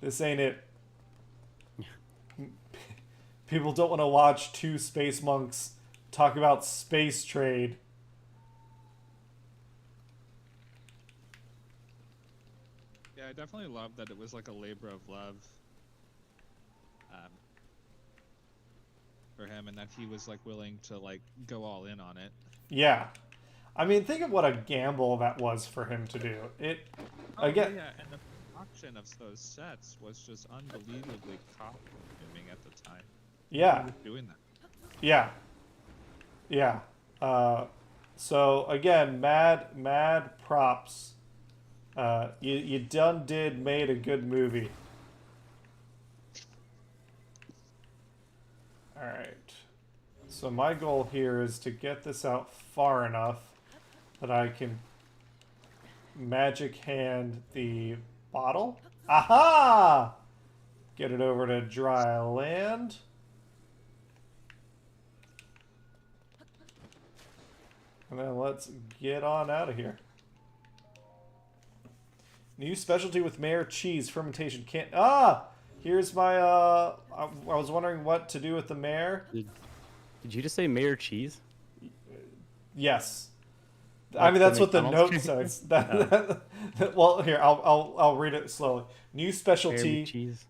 this ain't it. People don't want to watch two space monks talk about space trade. yeah, I definitely love that it was like a labor of love for him, and that he was like willing to like go all in on it. Yeah. I mean, think of what a gamble that was for him to do. Again, yeah, and the production of those sets was just unbelievably cost-consuming at the time. yeah. He was doing that. Yeah. Yeah. So again, mad props. You done made a good movie. All right. So my goal here is to get this out far enough that I can magic hand the bottle. Aha! Get it over to dry land. And then let's get on out of here. New specialty with Mayor Cheese fermentation can't. Ah! Here's my. I was wondering what to do with the Mayor. Did you just say Mayor Cheese? Yes. I mean, that's what the note says. Well, here, I'll read it slowly. New specialty. Cheese. ...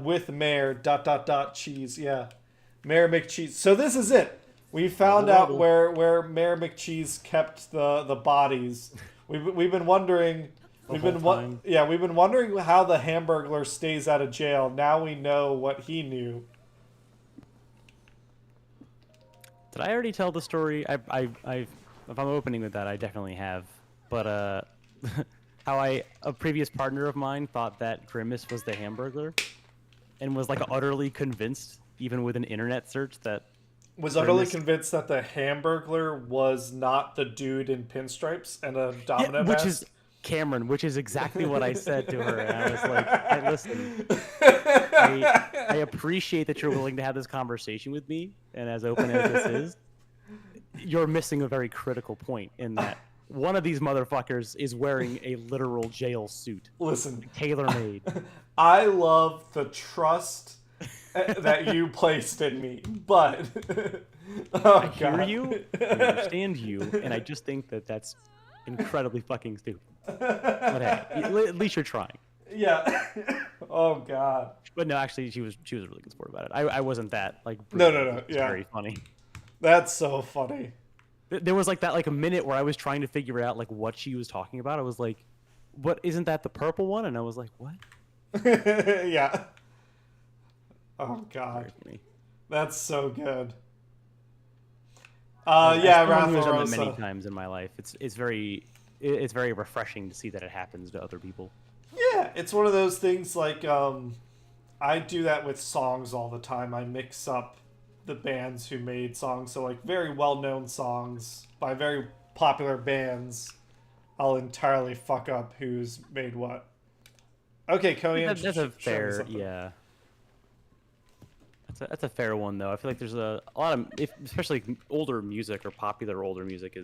with Mayor ... cheese. Yeah. Mayor McCheese. So this is it. We found out where Mayor McCheese kept the bodies. We've been wondering. We've been wondering how the Hamburglar stays out of jail. Now we know what he knew. Did I already tell the story? If I'm opening with that, I definitely have. But how a previous partner of mine thought that Grimace was the Hamburglar, and was like utterly convinced, even with an internet search, that was during utterly this- convinced that the Hamburglar was not the dude in pinstripes and a domino which mask. is Cameron, which is exactly what I said to her, and I was like, "Hey, listen, I appreciate that you're willing to have this conversation with me, and as open as this is, you're missing a very critical point in that one of these motherfuckers is wearing a literal jail suit, Listen, tailor-made." I love the trust that you placed in me, but oh, I hear God. you, I understand you, and I just think that that's incredibly fucking stupid. But hey, at least you're trying. Yeah. Oh, God. But no, actually, she was a really good sport about it. I wasn't that like. No, brutal. no, no, It was yeah. very funny. That's so funny. There was like that like a minute where I was trying to figure out like what she was talking about. I was like, "What isn't that the purple one?" And I was like, "What?" Yeah. Oh, God. Very funny. That's so good. As Yeah, someone who has Rafa done that many Rosa. times in my life. It's very refreshing to see that it happens to other people. Yeah, it's one of those things like I do that with songs all the time. I mix up the bands who made songs, so like very well-known songs by very popular bands, I'll entirely fuck up who's made what. Okay, Koyan, That's a show me fair, something. yeah. That's a fair one though. I feel like there's a lot of, especially older music or popular older music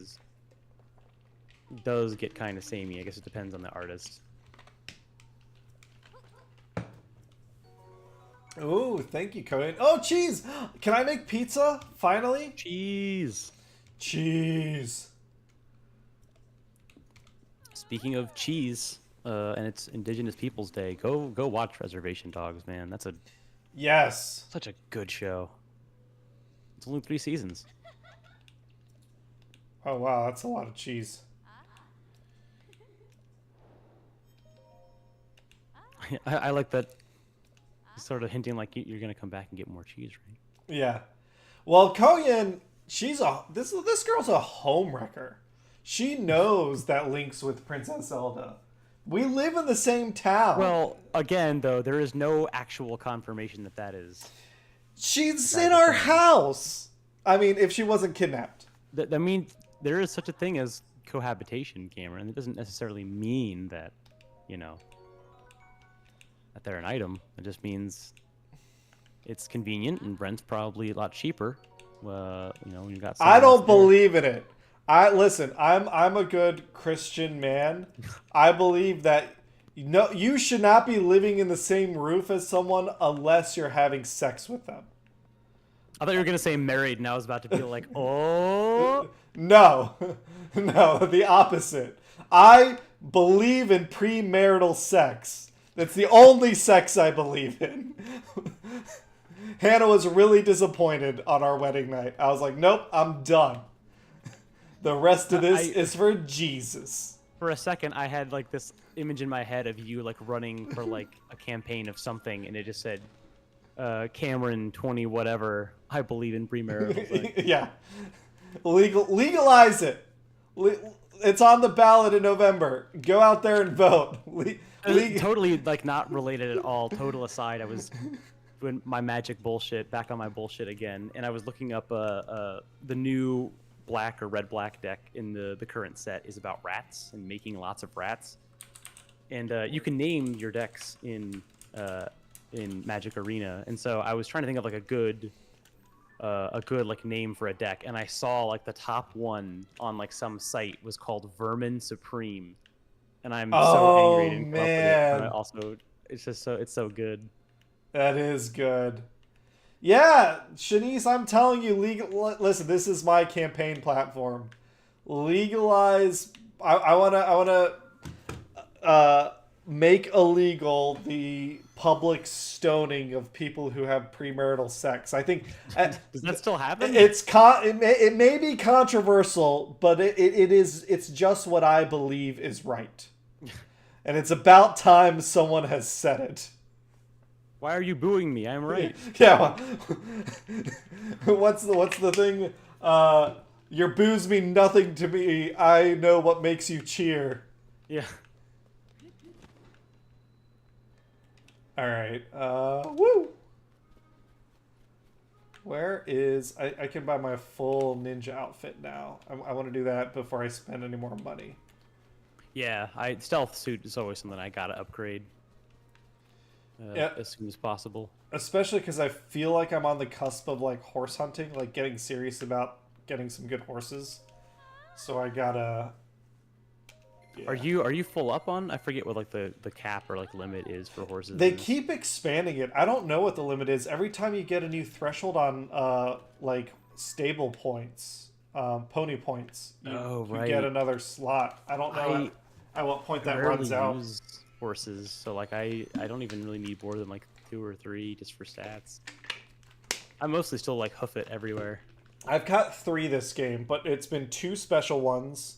does get kind of samey. I guess it depends on the artist. Ooh, thank you, Koyan. Oh, cheese! Can I make pizza? Finally? Cheese. Cheese. Speaking of cheese, and it's Indigenous Peoples Day, go watch Reservation Dogs, man. That's Yes. such a good show. It's only 3 seasons. Oh, wow, that's a lot of cheese. I like that. Sort of hinting like you're gonna come back and get more cheese, right? Yeah. Well, Koyan, this girl's a homewrecker. She knows that links with Princess Zelda. We live in the same town. Well, again, though, there is no actual confirmation that is. She's That's in the our thing. house. I mean, if she wasn't kidnapped. That means there is such a thing as cohabitation, Cameron. It doesn't necessarily mean that, that they're an item. It just means it's convenient and rent's probably a lot cheaper. When you got. I someone else don't there. believe in it. I'm a good Christian man. I believe that you should not be living in the same roof as someone unless you're having sex with them. I thought you were gonna say married, and I was about to be like, oh. No. No, the opposite. I believe in premarital sex. That's the only sex I believe in. Hannah was really disappointed on our wedding night. I was like, nope, I'm done. The rest of this is for Jesus. For a second, I had like this image in my head of you like running for like a campaign of something, and it just said, Cameron 20 whatever. I believe in premarital sex. Yeah. Legalize it. It's on the ballot in November. Go out there and vote. Totally like not related at all. Total aside, I was doing my magic bullshit, back on my bullshit again, and I was looking up the new black or red black deck in the current set is about rats and making lots of rats, and you can name your decks in Magic Arena, and so I was trying to think of like a good like name for a deck, and I saw like the top one on like some site was called Vermin Supreme, and I'm so angry I didn't come up with it. But also, it's so good. That is good. Yeah, Shanice, I'm telling you, listen, this is my campaign platform. Legalize. I wanna make illegal the public stoning of people who have premarital sex. I think Does that still happen? it may be controversial, but it's just what I believe is right. And it's about time someone has said it. Why are you booing me? I'm right. Yeah. What's the thing? Your boos mean nothing to me. I know what makes you cheer. Yeah. All right. Woo. Where is... I can buy my full ninja outfit now. I want to do that before I spend any more money. Yeah, stealth suit is always something I gotta upgrade as soon as possible. Especially because I feel like I'm on the cusp of like horse hunting, like getting serious about getting some good horses. So I gotta... Yeah. Are you full up on? I forget what like the cap or like limit is for horses. They keep expanding it. I don't know what the limit is. Every time you get a new threshold on like stable points, pony points, you get another slot. I don't know at what point that runs out. Use horses, so like I don't even really need more than like 2 or 3 just for stats. I mostly still like hoof it everywhere. I've got 3 this game, but it's been 2 special ones.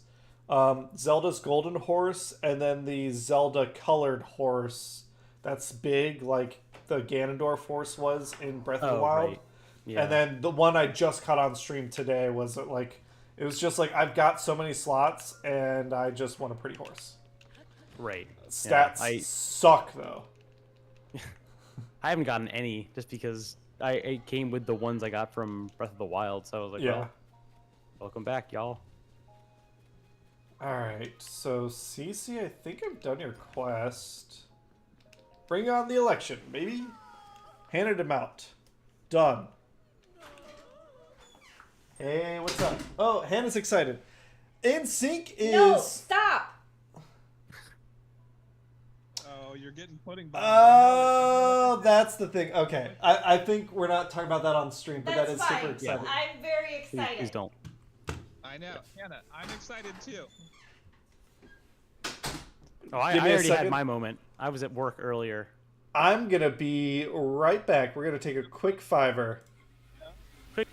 Zelda's golden horse, and then the Zelda colored horse that's big, like the Ganondorf horse was in Breath of the Wild. Right. Yeah. And then the one I just caught on stream today was like, it was just like, I've got so many slots and I just want a pretty horse. Right. Stats suck though. I haven't gotten any just because I came with the ones I got from Breath of the Wild, so I was like, well, welcome back, y'all. Alright, so Cece, I think I've done your quest. Bring on the election, baby. Handed him out. Done. Hey, what's up? Oh, Hannah's excited. NSYNC is... No, stop! Oh, you're getting pudding. Oh, that's the thing. Okay, I think we're not talking about that on stream, but That's that is fine. super exciting. I'm very excited. Please don't. I know, Hannah. I'm excited too. Oh, I already had my moment. I was at work earlier. I'm gonna be right back. We're gonna take a quick 5-er. Quick.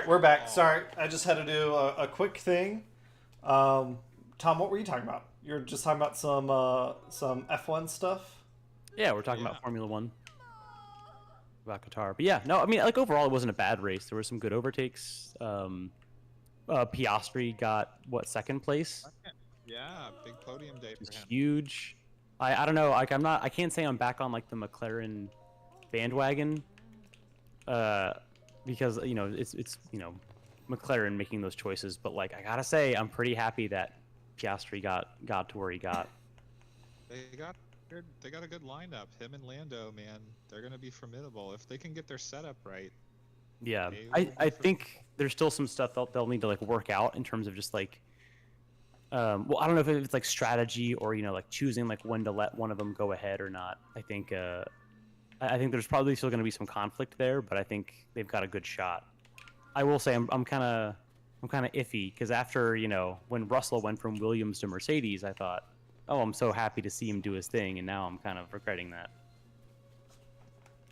we're back. Oh. Sorry, I just had to do a quick thing. Tom, what were you talking about? You're just talking about some F1 stuff. Yeah, we're talking Yeah. about Formula One. About Qatar. But yeah, no, I mean, like, overall, it wasn't a bad race. There were some good overtakes. Piastri got, what, second place? Yeah, big podium day It's for him. huge. I don't know, like, I can't say I'm back on, like, the McLaren bandwagon. Because, you know, it's you know, McLaren making those choices. But, like, I gotta say, I'm pretty happy that Piastri got to where he got. They got a good lineup. Him and Lando, man, they're gonna be formidable if they can get their setup right. Yeah, They will I be think there's still some stuff they'll need to, like, work out in terms of just, like, well, I don't know if it's, like, strategy or, you know, like, choosing, like, when to let one of them go ahead or not. I think there's probably still going to be some conflict there, but I think they've got a good shot. I will say I'm kind of iffy because after, you know, when Russell went from Williams to Mercedes, I thought, oh, I'm so happy to see him do his thing, and now I'm kind of regretting that.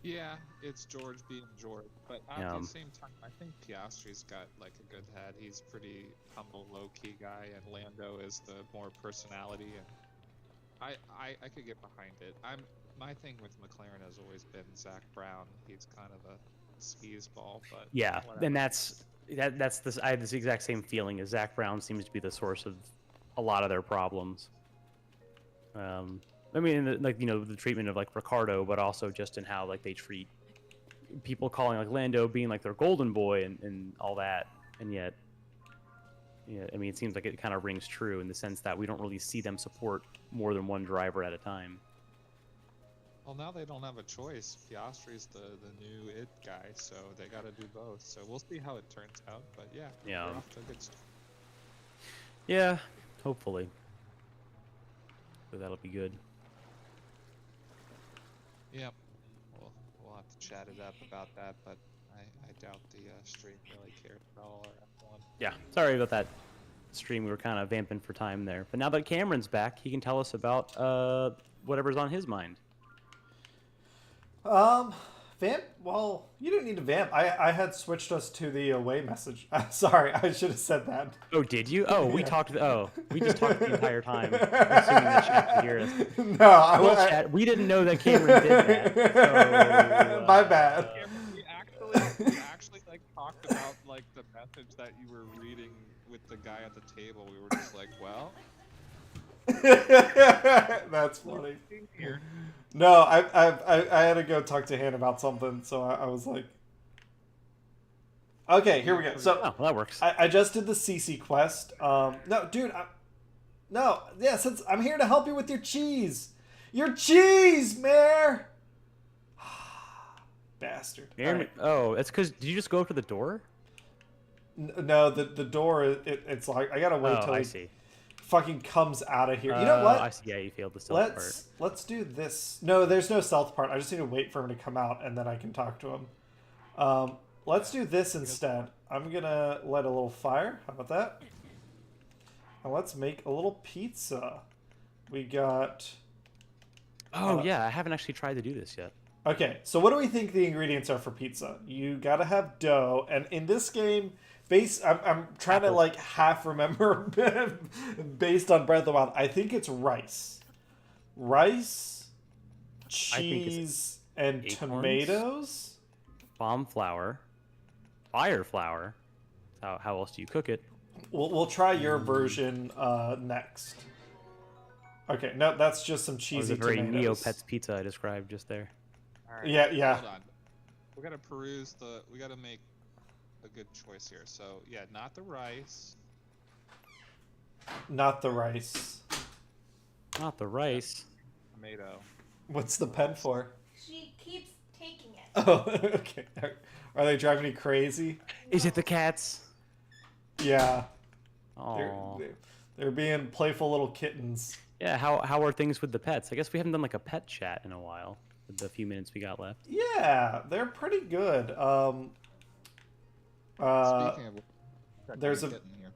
Yeah, it's George being George, but at Yeah. the same time, I think Piastri's got like a good head. He's pretty humble, low-key guy, and Lando is the more personality. And I could get behind it. My thing with McLaren has always been Zach Brown. He's kind of a skis ball, but Yeah, whatever. and that's this. I have this exact same feeling as Zach Brown seems to be the source of a lot of their problems. I mean, like, you know, the treatment of, like, Ricardo, but also just in how, like, they treat people, calling, like, Lando being, like, their golden boy and all that, and yet, yeah, I mean, it seems like it kind of rings true in the sense that we don't really see them support more than one driver at a time. Well, now they don't have a choice. Piastri's the new it guy, so they got to do both. So we'll see how it turns out. But yeah, Yeah. we're off to a good start. Yeah, hopefully. So that'll be good. Yep. We'll have to chat it up about that, but I doubt the stream really cared at all. Or F1. Yeah, sorry about that stream. We were kind of vamping for time there. But now that Cameron's back, he can tell us about whatever's on his mind. Vamp? Well, you didn't need to vamp. I had switched us to the away message. Sorry, I should have said that. Oh, did you? Oh, we Yeah. talked. Oh, we just talked the entire time. Assuming the chat could hear us. No, Well, chat, we didn't know that Cameron did that. So, My bad. We actually like talked about like the message that you were reading with the guy at the table. We were just like, well, That's funny. here. No, I had to go talk to Han about something, so I was like, okay, here we go. So Oh, well, that works. I just did the CC quest. No, dude, since I'm here to help you with your cheese, Mare. Bastard. Aaron, Alright. Oh, it's because did you just go up to the door? No, the door. It's like I gotta wait till I he see. fucking comes out of here. You know what? I see. Yeah, you failed the stealth part. Let's do this. No, there's no stealth part. I just need to wait for him to come out, and then I can talk to him. Let's do this instead. I'm gonna light a little fire. How about that? And let's make a little pizza. We got... Oh, yeah, I haven't actually tried to do this yet. Okay, so what do we think the ingredients are for pizza? You gotta have dough, and in this game... I'm trying to like half remember based on Breath of the Wild. I think it's rice, cheese, and acorns, tomatoes. Bomb flour, fire flour. How else do you cook it? We'll try your version next. Okay, no, that's just some It was cheesy a very tomatoes. Neopets pizza I described just there. All right, Yeah. Hold on. We gotta peruse the. We gotta make a good choice here. So yeah, not the rice. Not the rice. Not the rice. Tomato. What's the pen for? She keeps taking it. Oh, okay. Are they driving you crazy? Is it the cats? Yeah. Oh. They're being playful little kittens. Yeah. How are things with the pets? I guess we haven't done like a pet chat in a while. With the few minutes we got left. Yeah, they're pretty good. Speaking of, there's a- kitten here.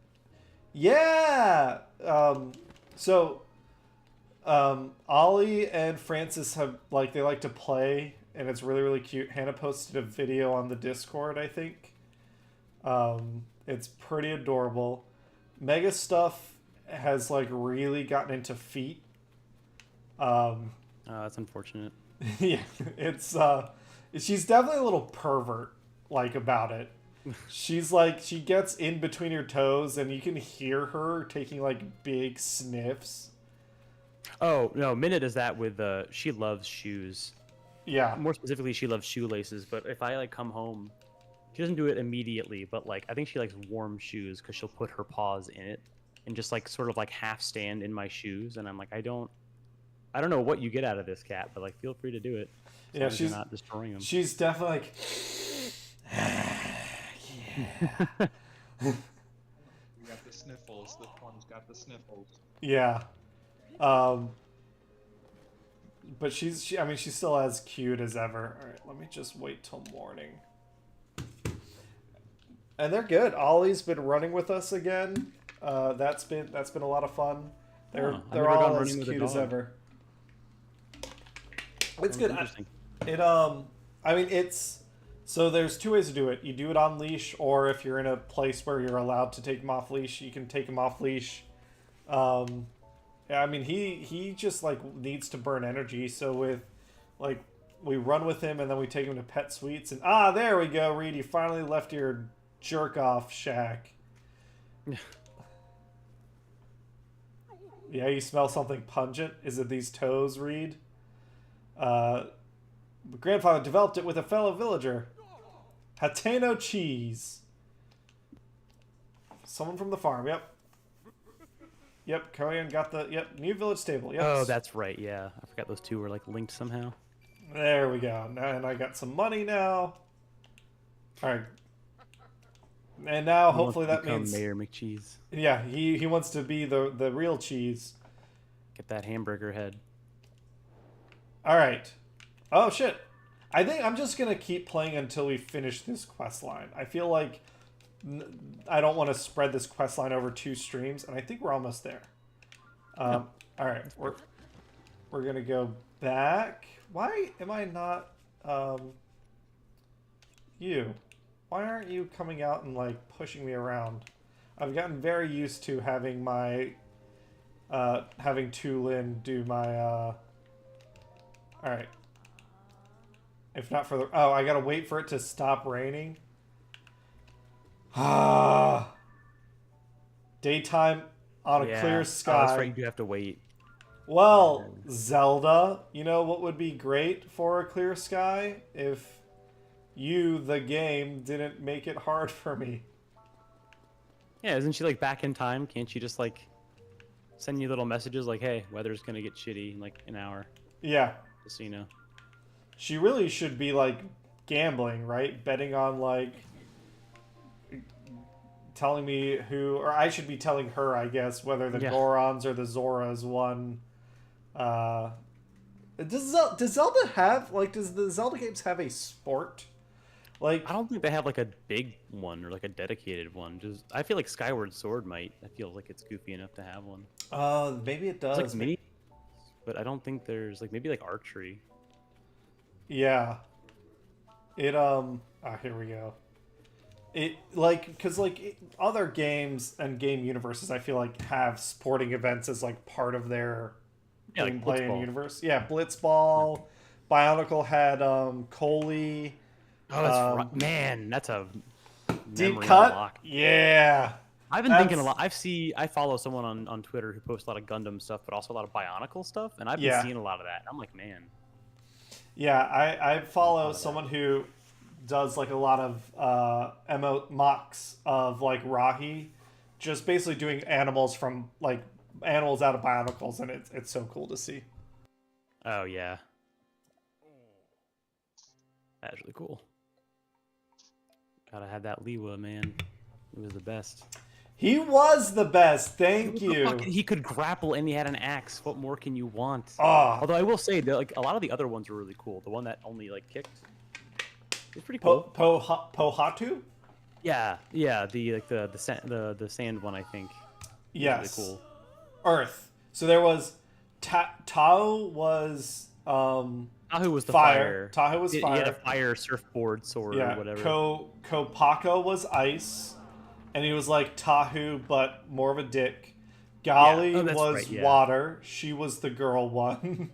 Yeah. Ollie and Francis have they like to play, and it's really really cute. Hannah posted a video on the Discord, I think. It's pretty adorable. Mega Stuff has like really gotten into feet. That's unfortunate. Yeah, it's she's definitely a little pervert like about it. She's like she gets in between your toes and you can hear her taking like big sniffs. Oh no, Minna does that with she loves shoes. Yeah. More specifically, she loves shoelaces. But if I like come home, she doesn't do it immediately. But like I think she likes warm shoes because she'll put her paws in it and just like sort of like half stand in my shoes. And I'm like, I don't know what you get out of this, cat, but like feel free to do it. As long as you're not destroying them. She's definitely like yeah. You got the sniffles. This one's got the sniffles. Yeah. But I mean, she's still as cute as ever. All right, let me just wait till morning. And they're good. Ollie's been running with us again. That's been a lot of fun. They're all as cute as ever. It's good. I mean, so there's two ways to do it. You do it on leash, or if you're in a place where you're allowed to take him off leash, you can take him off leash. I mean, he just like needs to burn energy. So with like we run with him and then we take him to pet suites and there we go, Reed. You finally left your jerk off shack. Yeah, you smell something pungent. Is it these toes, Reed? Grandfather developed it with a fellow villager. Hateno cheese. Someone from the farm. Yep, Korean got the new village stable. Yep. Oh, that's right. Yeah, I forgot those two were like linked somehow. There we go. And I got some money now. All right. And now hopefully that means Mayor McCheese. Yeah, he wants to be the real cheese. Get that hamburger head. All right. Oh shit. I think I'm just gonna keep playing until we finish this quest line. I feel like I don't want to spread this quest line over 2 streams, and I think we're almost there. All right, we're gonna go back. Why am I not you? Why aren't you coming out and like pushing me around? I've gotten very used to having my having Tulin do my all right. If not for the I gotta wait for it to stop raining. Daytime on a clear sky. Oh, that's right, you do have to wait. Well, Zelda, you know what would be great for a clear sky? If you, the game, didn't make it hard for me. Yeah, isn't she like back in time? Can't she just like send you little messages like, hey, weather's gonna get shitty in like an hour? Yeah. Just so you know. She really should be like gambling, right? Betting on like telling me who, or I should be telling her, I guess, whether the Gorons or the Zoras won. Does Zelda have, like, does the Zelda games have a sport? Like, I don't think they have like a big one or like a dedicated one. Just I feel like Skyward Sword might. I feel like it's goofy enough to have one. Maybe it does. It's like mini, but I don't think there's like maybe like archery. Yeah. It here we go. It like because like other games and game universes, I feel like have sporting events as like part of their gameplay and universe. Yeah, Blitzball. Bionicle had Coley. Oh, that's right. Man, that's a deep cut. Unlock. Yeah. I've been thinking a lot. I follow someone on Twitter who posts a lot of Gundam stuff, but also a lot of Bionicle stuff, and I've been seeing a lot of that. I'm like, man. Yeah, I follow someone who does like a lot of mocks of like Rahi, just basically doing animals from like animals out of Bionicles, and it's so cool to see. Oh yeah, that's really cool. Gotta have that Liwa, man. He was the best. He was the best. Thank you. He could grapple and he had an axe. What more can you want? Oh. Although I will say that like a lot of the other ones were really cool. The one that only like kicked. It's pretty cool. Pohatu? Yeah, the sand one, I think. Yes. Really cool. Earth. So there was Tao was Tahu was the fire. fire. Tahu was He fire. had a fire surfboard sword or whatever. Kopaka was ice, and he was like Tahu, but more of a dick. Gali was water. She was the girl one.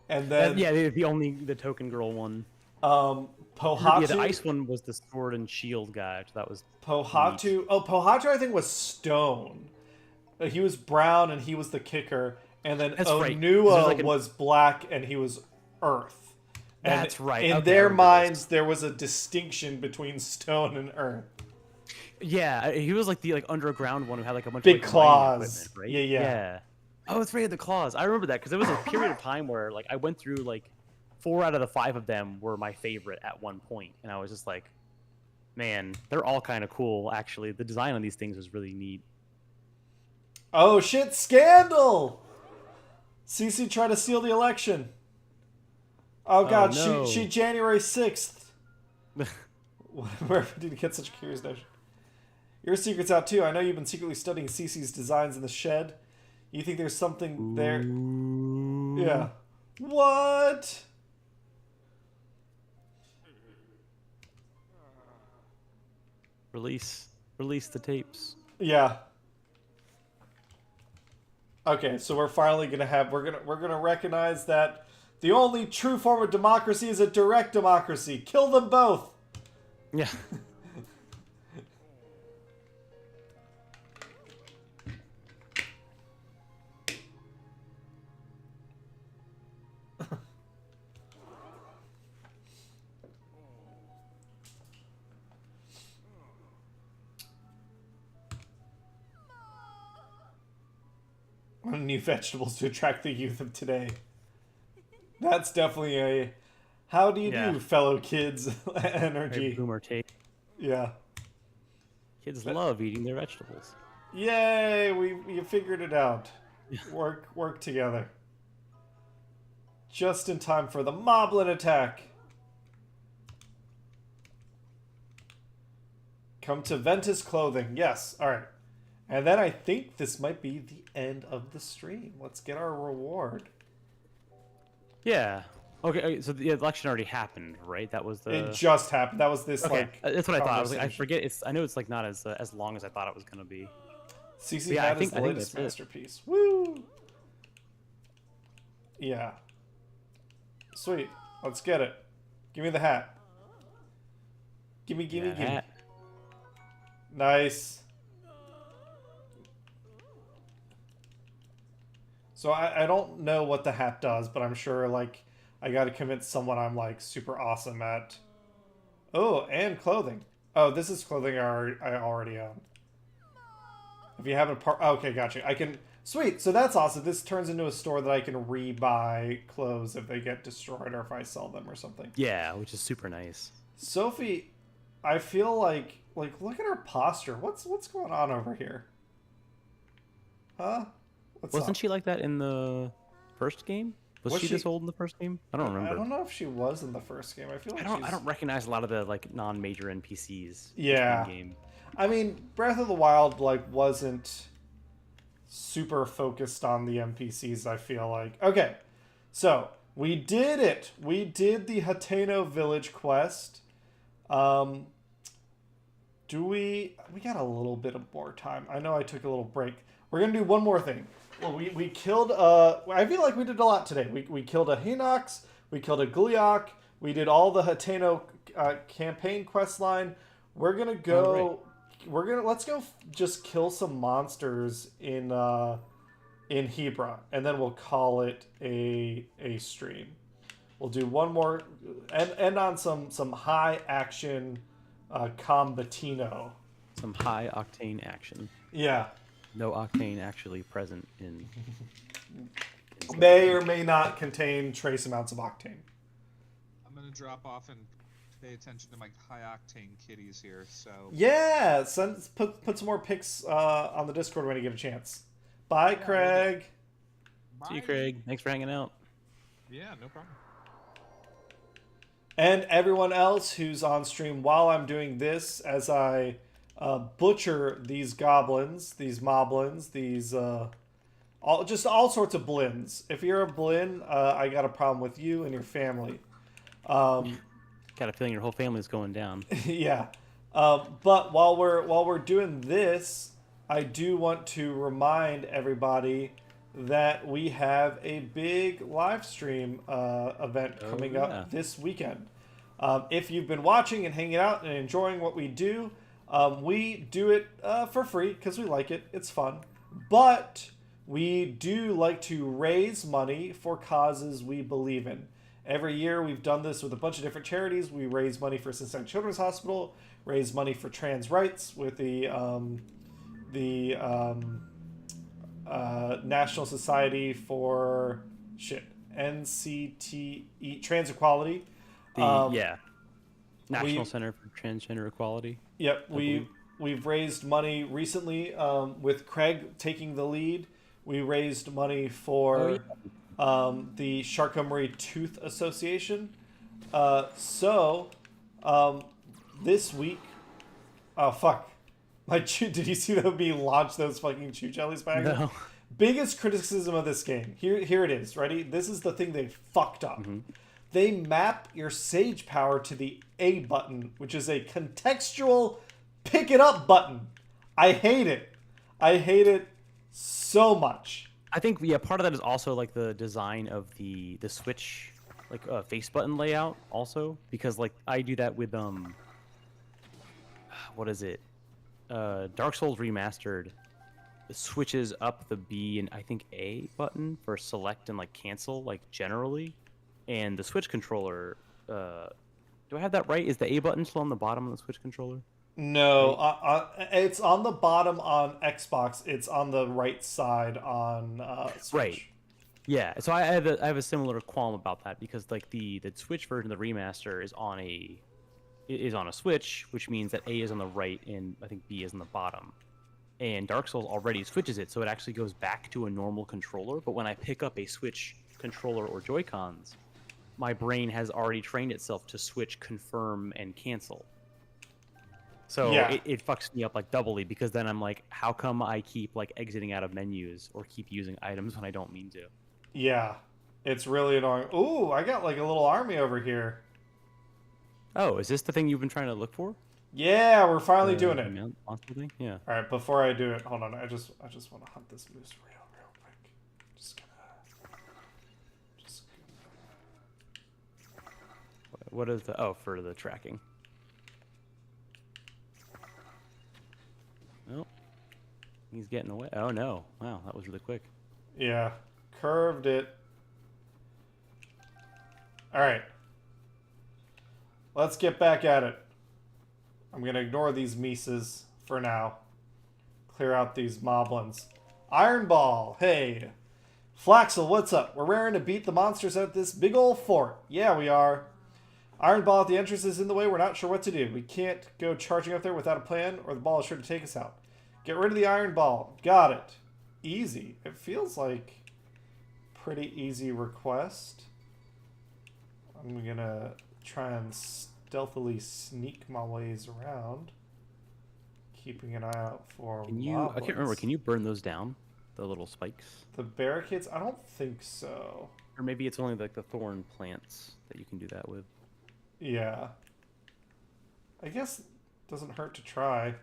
And then the token girl one. Pohatu. Yeah, the ice one was the sword and shield guy. So that was Pohatu. neat. Oh, Pohatu I think was stone. He was brown and he was the kicker. And then Onua was black and he was earth. And that's right. In their minds, there was a distinction between stone and earth. Yeah, he was like the underground one who had like a bunch big of claws. Right? Yeah. Oh, it's right, the claws. I remember that because there was a period of time where like I went through like 4 out of the 5 of them were my favorite at one point, and I was just like, man, they're all kind of cool. Actually, the design on these things was really neat. Oh shit! Scandal! CC tried to steal the election. Oh god, no. she January 6th. Where did you get such a curious notion? Your secret's out too. I know you've been secretly studying CC's designs in the shed. You think there's something there? Yeah. What? Release the tapes. Yeah. Okay, so we're finally we're gonna recognize that the only true form of democracy is a direct democracy. Kill them both. Yeah. New vegetables to attract the youth of today. That's definitely a how do you do, fellow kids energy. Boomer take. Yeah. Kids love eating their vegetables. Yay! You figured it out. Work together. Just in time for the moblin attack. Come to Ventus Clothing. Yes. All right. And then I think this might be the end of the stream. Let's get our reward. Yeah. Okay, so the election already happened, right? That was the. It just happened. That was this That's what I thought. I was like, I forget. I know it's like not as long as I thought it was gonna be. CC Hat is the latest masterpiece. Woo! Yeah. Sweet. Let's get it. Give me the hat. Gimme. Hat. Nice. So I don't know what the hat does, but I'm sure, like, I gotta convince someone I'm, like, super awesome at. Oh, and clothing. Oh, this is clothing I already own. If you haven't okay, gotcha. I can... Sweet, so that's awesome. This turns into a store that I can re-buy clothes if they get destroyed or if I sell them or something. Yeah, which is super nice. Sophie, I feel like look at her posture. What's going on over here? Huh? Wasn't she like that in the first game? Was she this old in the first game? I don't remember. I don't know if she was in the first game. I feel like I don't recognize a lot of the like non-major NPCs. Yeah. In the game. I mean, Breath of the Wild wasn't super focused on the NPCs, I feel like. Okay. So, we did it. We did the Hateno Village quest. We got a little bit of more time. I know I took a little break. We're going to do one more thing. Well, we killed I feel like we did a lot today. We killed a Hinox, we killed a Gluyak, we did all the Hateno campaign quest line. We're going to go let's go just kill some monsters in Hebra, and then we'll call it a stream. We'll do one more and end on some high action combatino. Some high octane action. Yeah. No octane actually present in may or may not contain trace amounts of octane. I'm gonna drop off and pay attention to my high octane kitties here. So yeah, put some more pics on the Discord when you get a chance. Bye, Craig. Bye. See you, Craig. Thanks for hanging out. Yeah, no problem. And everyone else who's on stream while I'm doing this, as I butcher these goblins, these moblins, these all sorts of blins. If you're a blin, I got a problem with you and your family. Got a feeling your whole family's going down. Yeah. But while we're doing this, I do want to remind everybody that we have a big live stream event coming up this weekend. If you've been watching and hanging out and enjoying what we do it for free because we like it. It's fun. But we do like to raise money for causes we believe in. Every year we've done this with a bunch of different charities. We raise money for Cincinnati Children's Hospital, raise money for trans rights with the National Society for NCTE, Trans Equality. National Center for Transgender Equality. Yep, we've raised money recently with Craig taking the lead. We raised money for the Charcot-Marie Tooth Association. This week, oh fuck, did you see that me launch those fucking chew jellies back? No. Biggest criticism of this game. Here it is. Ready? This is the thing they fucked up. Mm-hmm. They map your Sage power to the A button, which is a contextual pick it up button. I hate it. I hate it so much. I think part of that is also like the design of the Switch face button layout also, because like I do that with what is it? Dark Souls Remastered switches up the B and I think A button for select and like cancel like generally. And the Switch controller, do I have that right? Is the A button still on the bottom of the Switch controller? No, it's on the bottom on Xbox. It's on the right side on Switch. Right. Yeah. So I have a similar qualm about that because like the Switch version of the remaster is on a Switch, which means that A is on the right and I think B is on the bottom. And Dark Souls already switches it, so it actually goes back to a normal controller. But when I pick up a Switch controller or Joy-Cons, my brain has already trained itself to switch, confirm, and cancel. So it fucks me up like doubly because then I'm like, how come I keep like exiting out of menus or keep using items when I don't mean to? Yeah, it's really annoying. Ooh, I got like a little army over here. Oh, is this the thing you've been trying to look for? Yeah, we're finally doing it. Monster thing? Yeah. All right, before I do it, hold on. I just want to hunt this moose real quick. What is for the tracking? Oh, he's getting away. Oh no! Wow, that was really quick. Yeah, curved it. All right, let's get back at it. I'm gonna ignore these Mises for now. Clear out these moblins. Iron Ball, hey. Flaxel, what's up? We're raring to beat the monsters at this big old fort. Yeah, we are. Iron Ball at the entrance is in the way. We're not sure what to do. We can't go charging up there without a plan, or the ball is sure to take us out. Get rid of the Iron Ball. Got it. Easy. It feels like pretty easy request. I'm gonna try and stealthily sneak my ways around, keeping an eye out for moblins. I can't remember. Can you burn those down? The little spikes? The barricades? I don't think so. Or maybe it's only like the thorn plants that you can do that with. Yeah. I guess it doesn't hurt to try.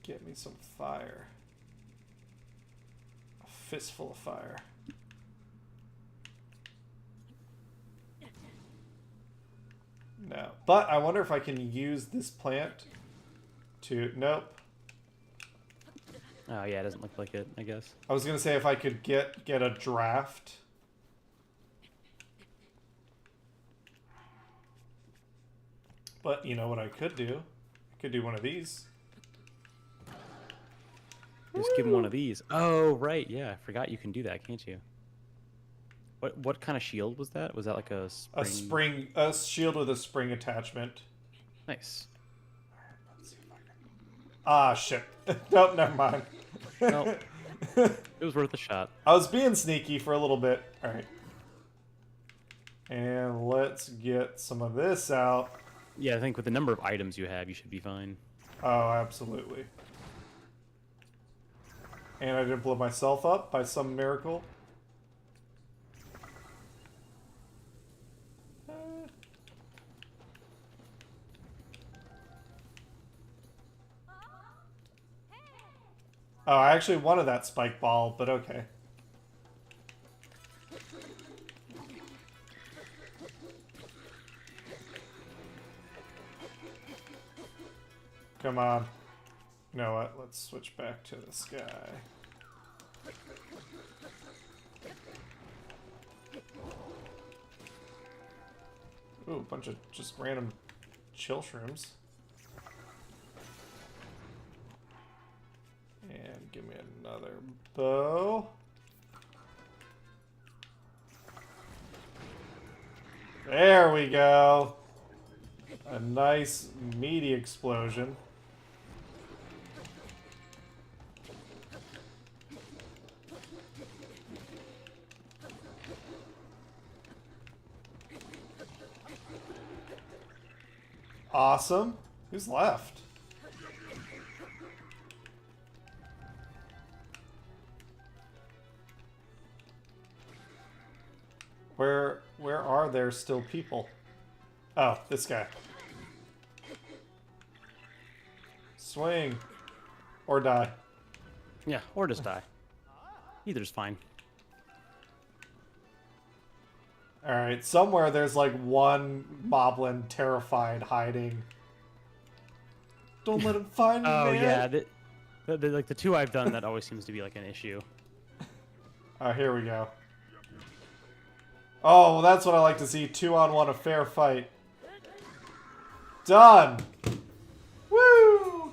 Get me some fire. A fistful of fire. No. But I wonder if I can use this plant to... Nope. Oh yeah, it doesn't look like it, I guess. I was going to say if I could get a draft. But you know what I could do? I could do one of these. Just give him one of these. Oh, right. Yeah, I forgot you can do that, can't you? What kind of shield was that? Was that like a spring? A shield with a spring attachment. Nice. Let's see if I can... Ah, shit. Nope, never mind. Nope. It was worth a shot. I was being sneaky for a little bit. Alright. And let's get some of this out. Yeah, I think with the number of items you have, you should be fine. Oh, absolutely. And I didn't blow myself up by some miracle. Oh, I actually wanted that spike ball, but okay. Come on. You know what? Let's switch back to this guy. Ooh, a bunch of just random chill shrooms. And give me another bow. There we go. A nice meaty explosion. Awesome. Who's left? Where are there still people? Oh, this guy. Swing. Or die. Yeah, or just die. Either's fine. Alright, somewhere there's like one moblin terrified hiding. Don't let him find me, Oh man. yeah, like the two I've done, that always seems to be like an issue. Oh, here we go. Oh, well, that's what I like to see. 2-on-1, a fair fight. Done! Woo!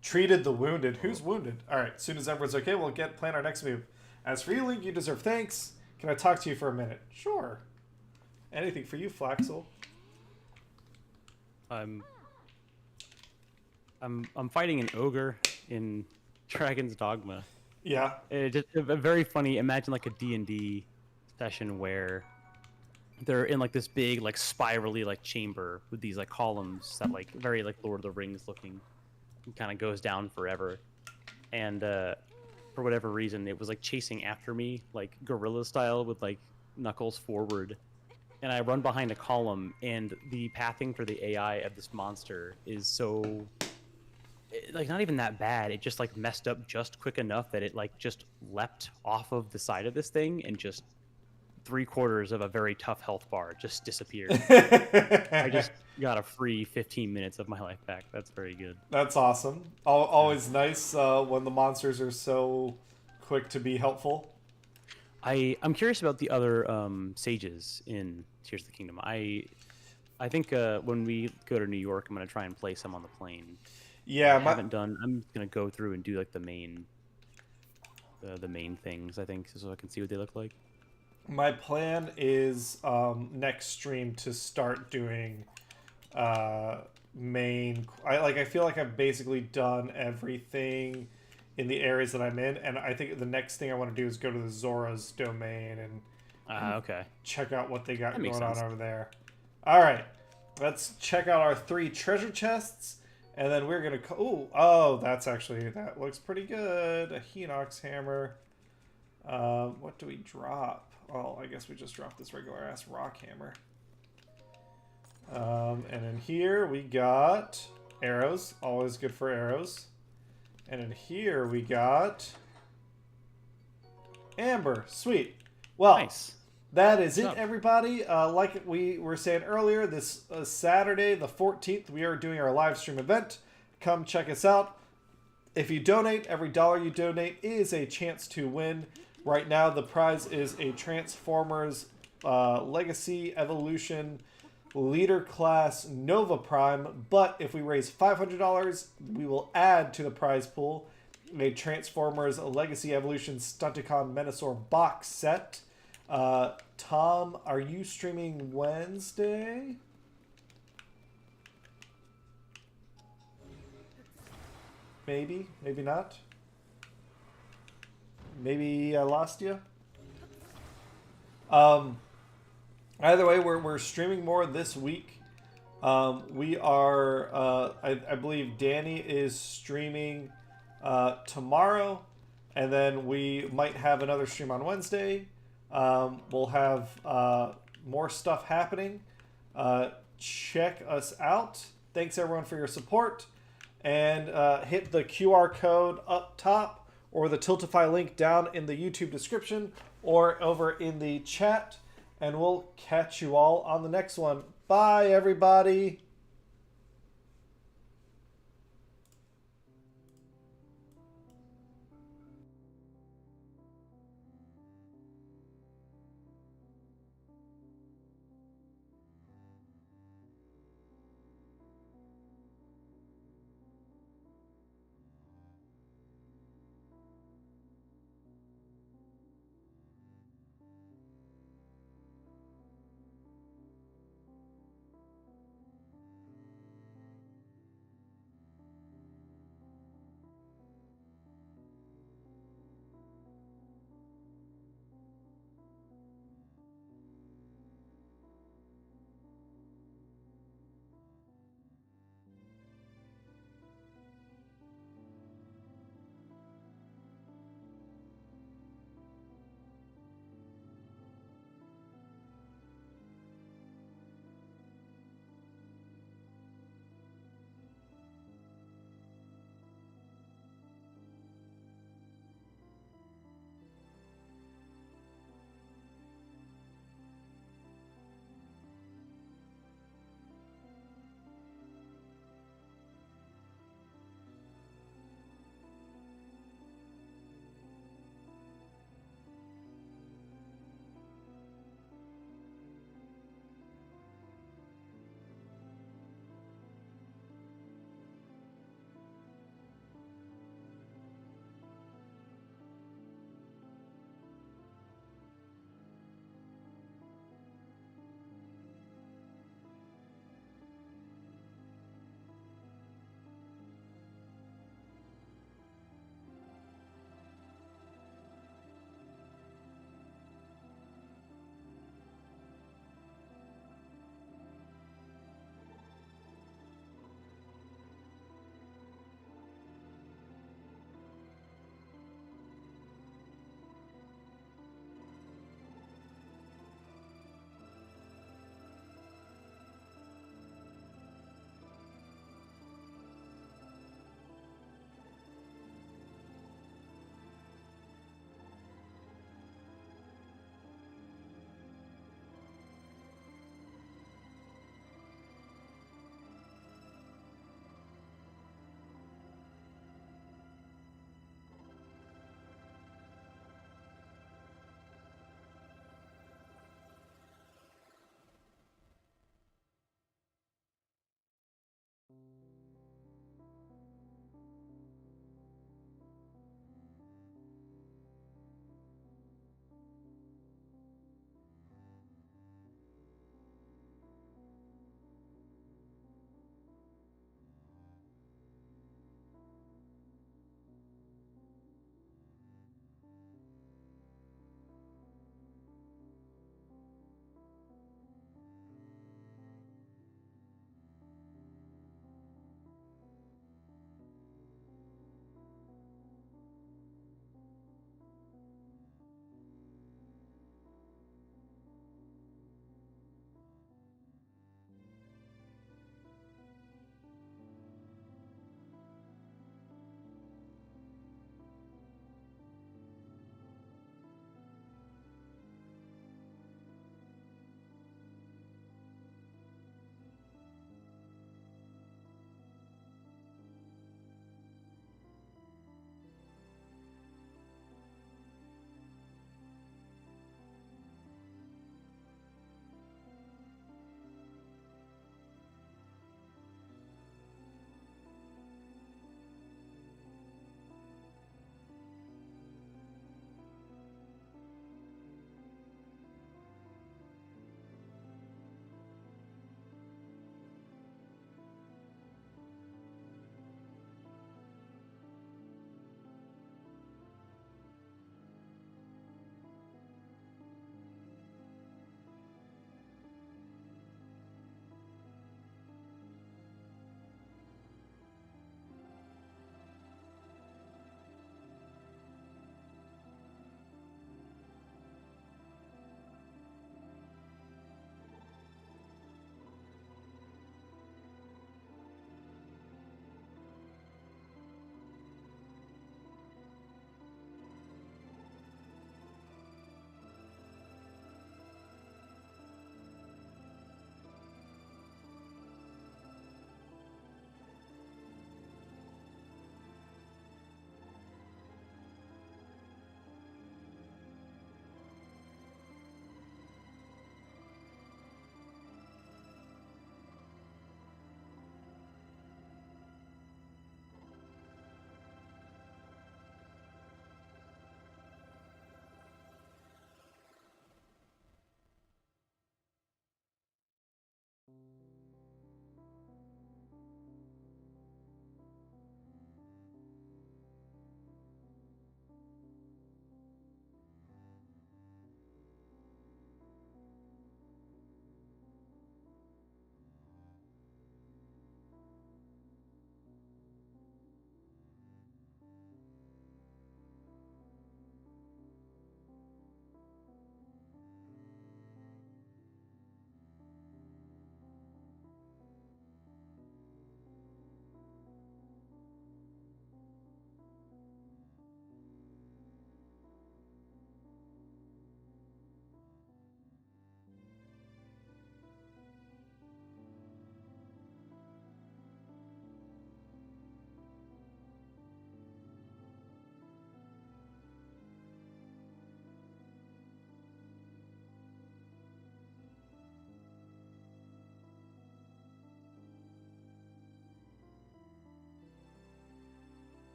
Treated the wounded. Who's wounded? Alright, as soon as everyone's okay, we'll plan our next move. As for you, Link, you deserve thanks. Can I talk to you for a minute? Sure. Anything for you, Flaxel. I'm fighting an ogre in Dragon's Dogma. Yeah. It just very funny. Imagine like a D&D session where they're in like this big like spirally like chamber with these like columns that like very like Lord of the Rings looking, kind of goes down forever, and for whatever reason it was like chasing after me like gorilla style with like knuckles forward, and I run behind a column, and the pathing for the AI of this monster is so like not even that bad. It just like messed up just quick enough that it like just leapt off of the side of this thing and just 3/4 of a very tough health bar just disappeared. I just got a free 15 minutes of my life back. That's very good. That's awesome. Always nice when the monsters are so quick to be helpful. I'm curious about the other sages in Tears of the Kingdom. I think when we go to New York, I'm gonna try and play some on the plane. Yeah, I haven't done. I'm gonna go through and do like the main things, I think, so I can see what they look like. My plan is next stream to start doing main. I feel like I've basically done everything in the areas that I'm in, and I think the next thing I want to do is go to the Zora's domain and Okay. check out what they got That makes going on sense. over there. All right, let's check out our 3 treasure chests. And then we're gonna. Oh, that looks pretty good. A Hinox hammer. What do we drop? Oh, I guess we just dropped this regular ass rock hammer. And in here we got arrows. Always good for arrows. And in here we got amber. Sweet. Well, Nice. that is it, What's up? everybody. Like we were saying earlier, this Saturday, the 14th, we are doing our live stream event. Come check us out. If you donate, every dollar you donate is a chance to win. Right now, the prize is a Transformers Legacy Evolution Leader Class Nova Prime. But if we raise $500, we will add to the prize pool a Transformers Legacy Evolution Stunticon Menasor box set. Tom, are you streaming Wednesday? Maybe, maybe not. Maybe I lost you. Either way, we're streaming more this week. We are, I believe Danny is streaming tomorrow, and then we might have another stream on Wednesday. We'll have more stuff happening. Check us out. Thanks everyone for your support, and hit the QR code up top or the Tiltify link down in the YouTube description or over in the chat, and we'll catch you all on the next one. Bye, everybody.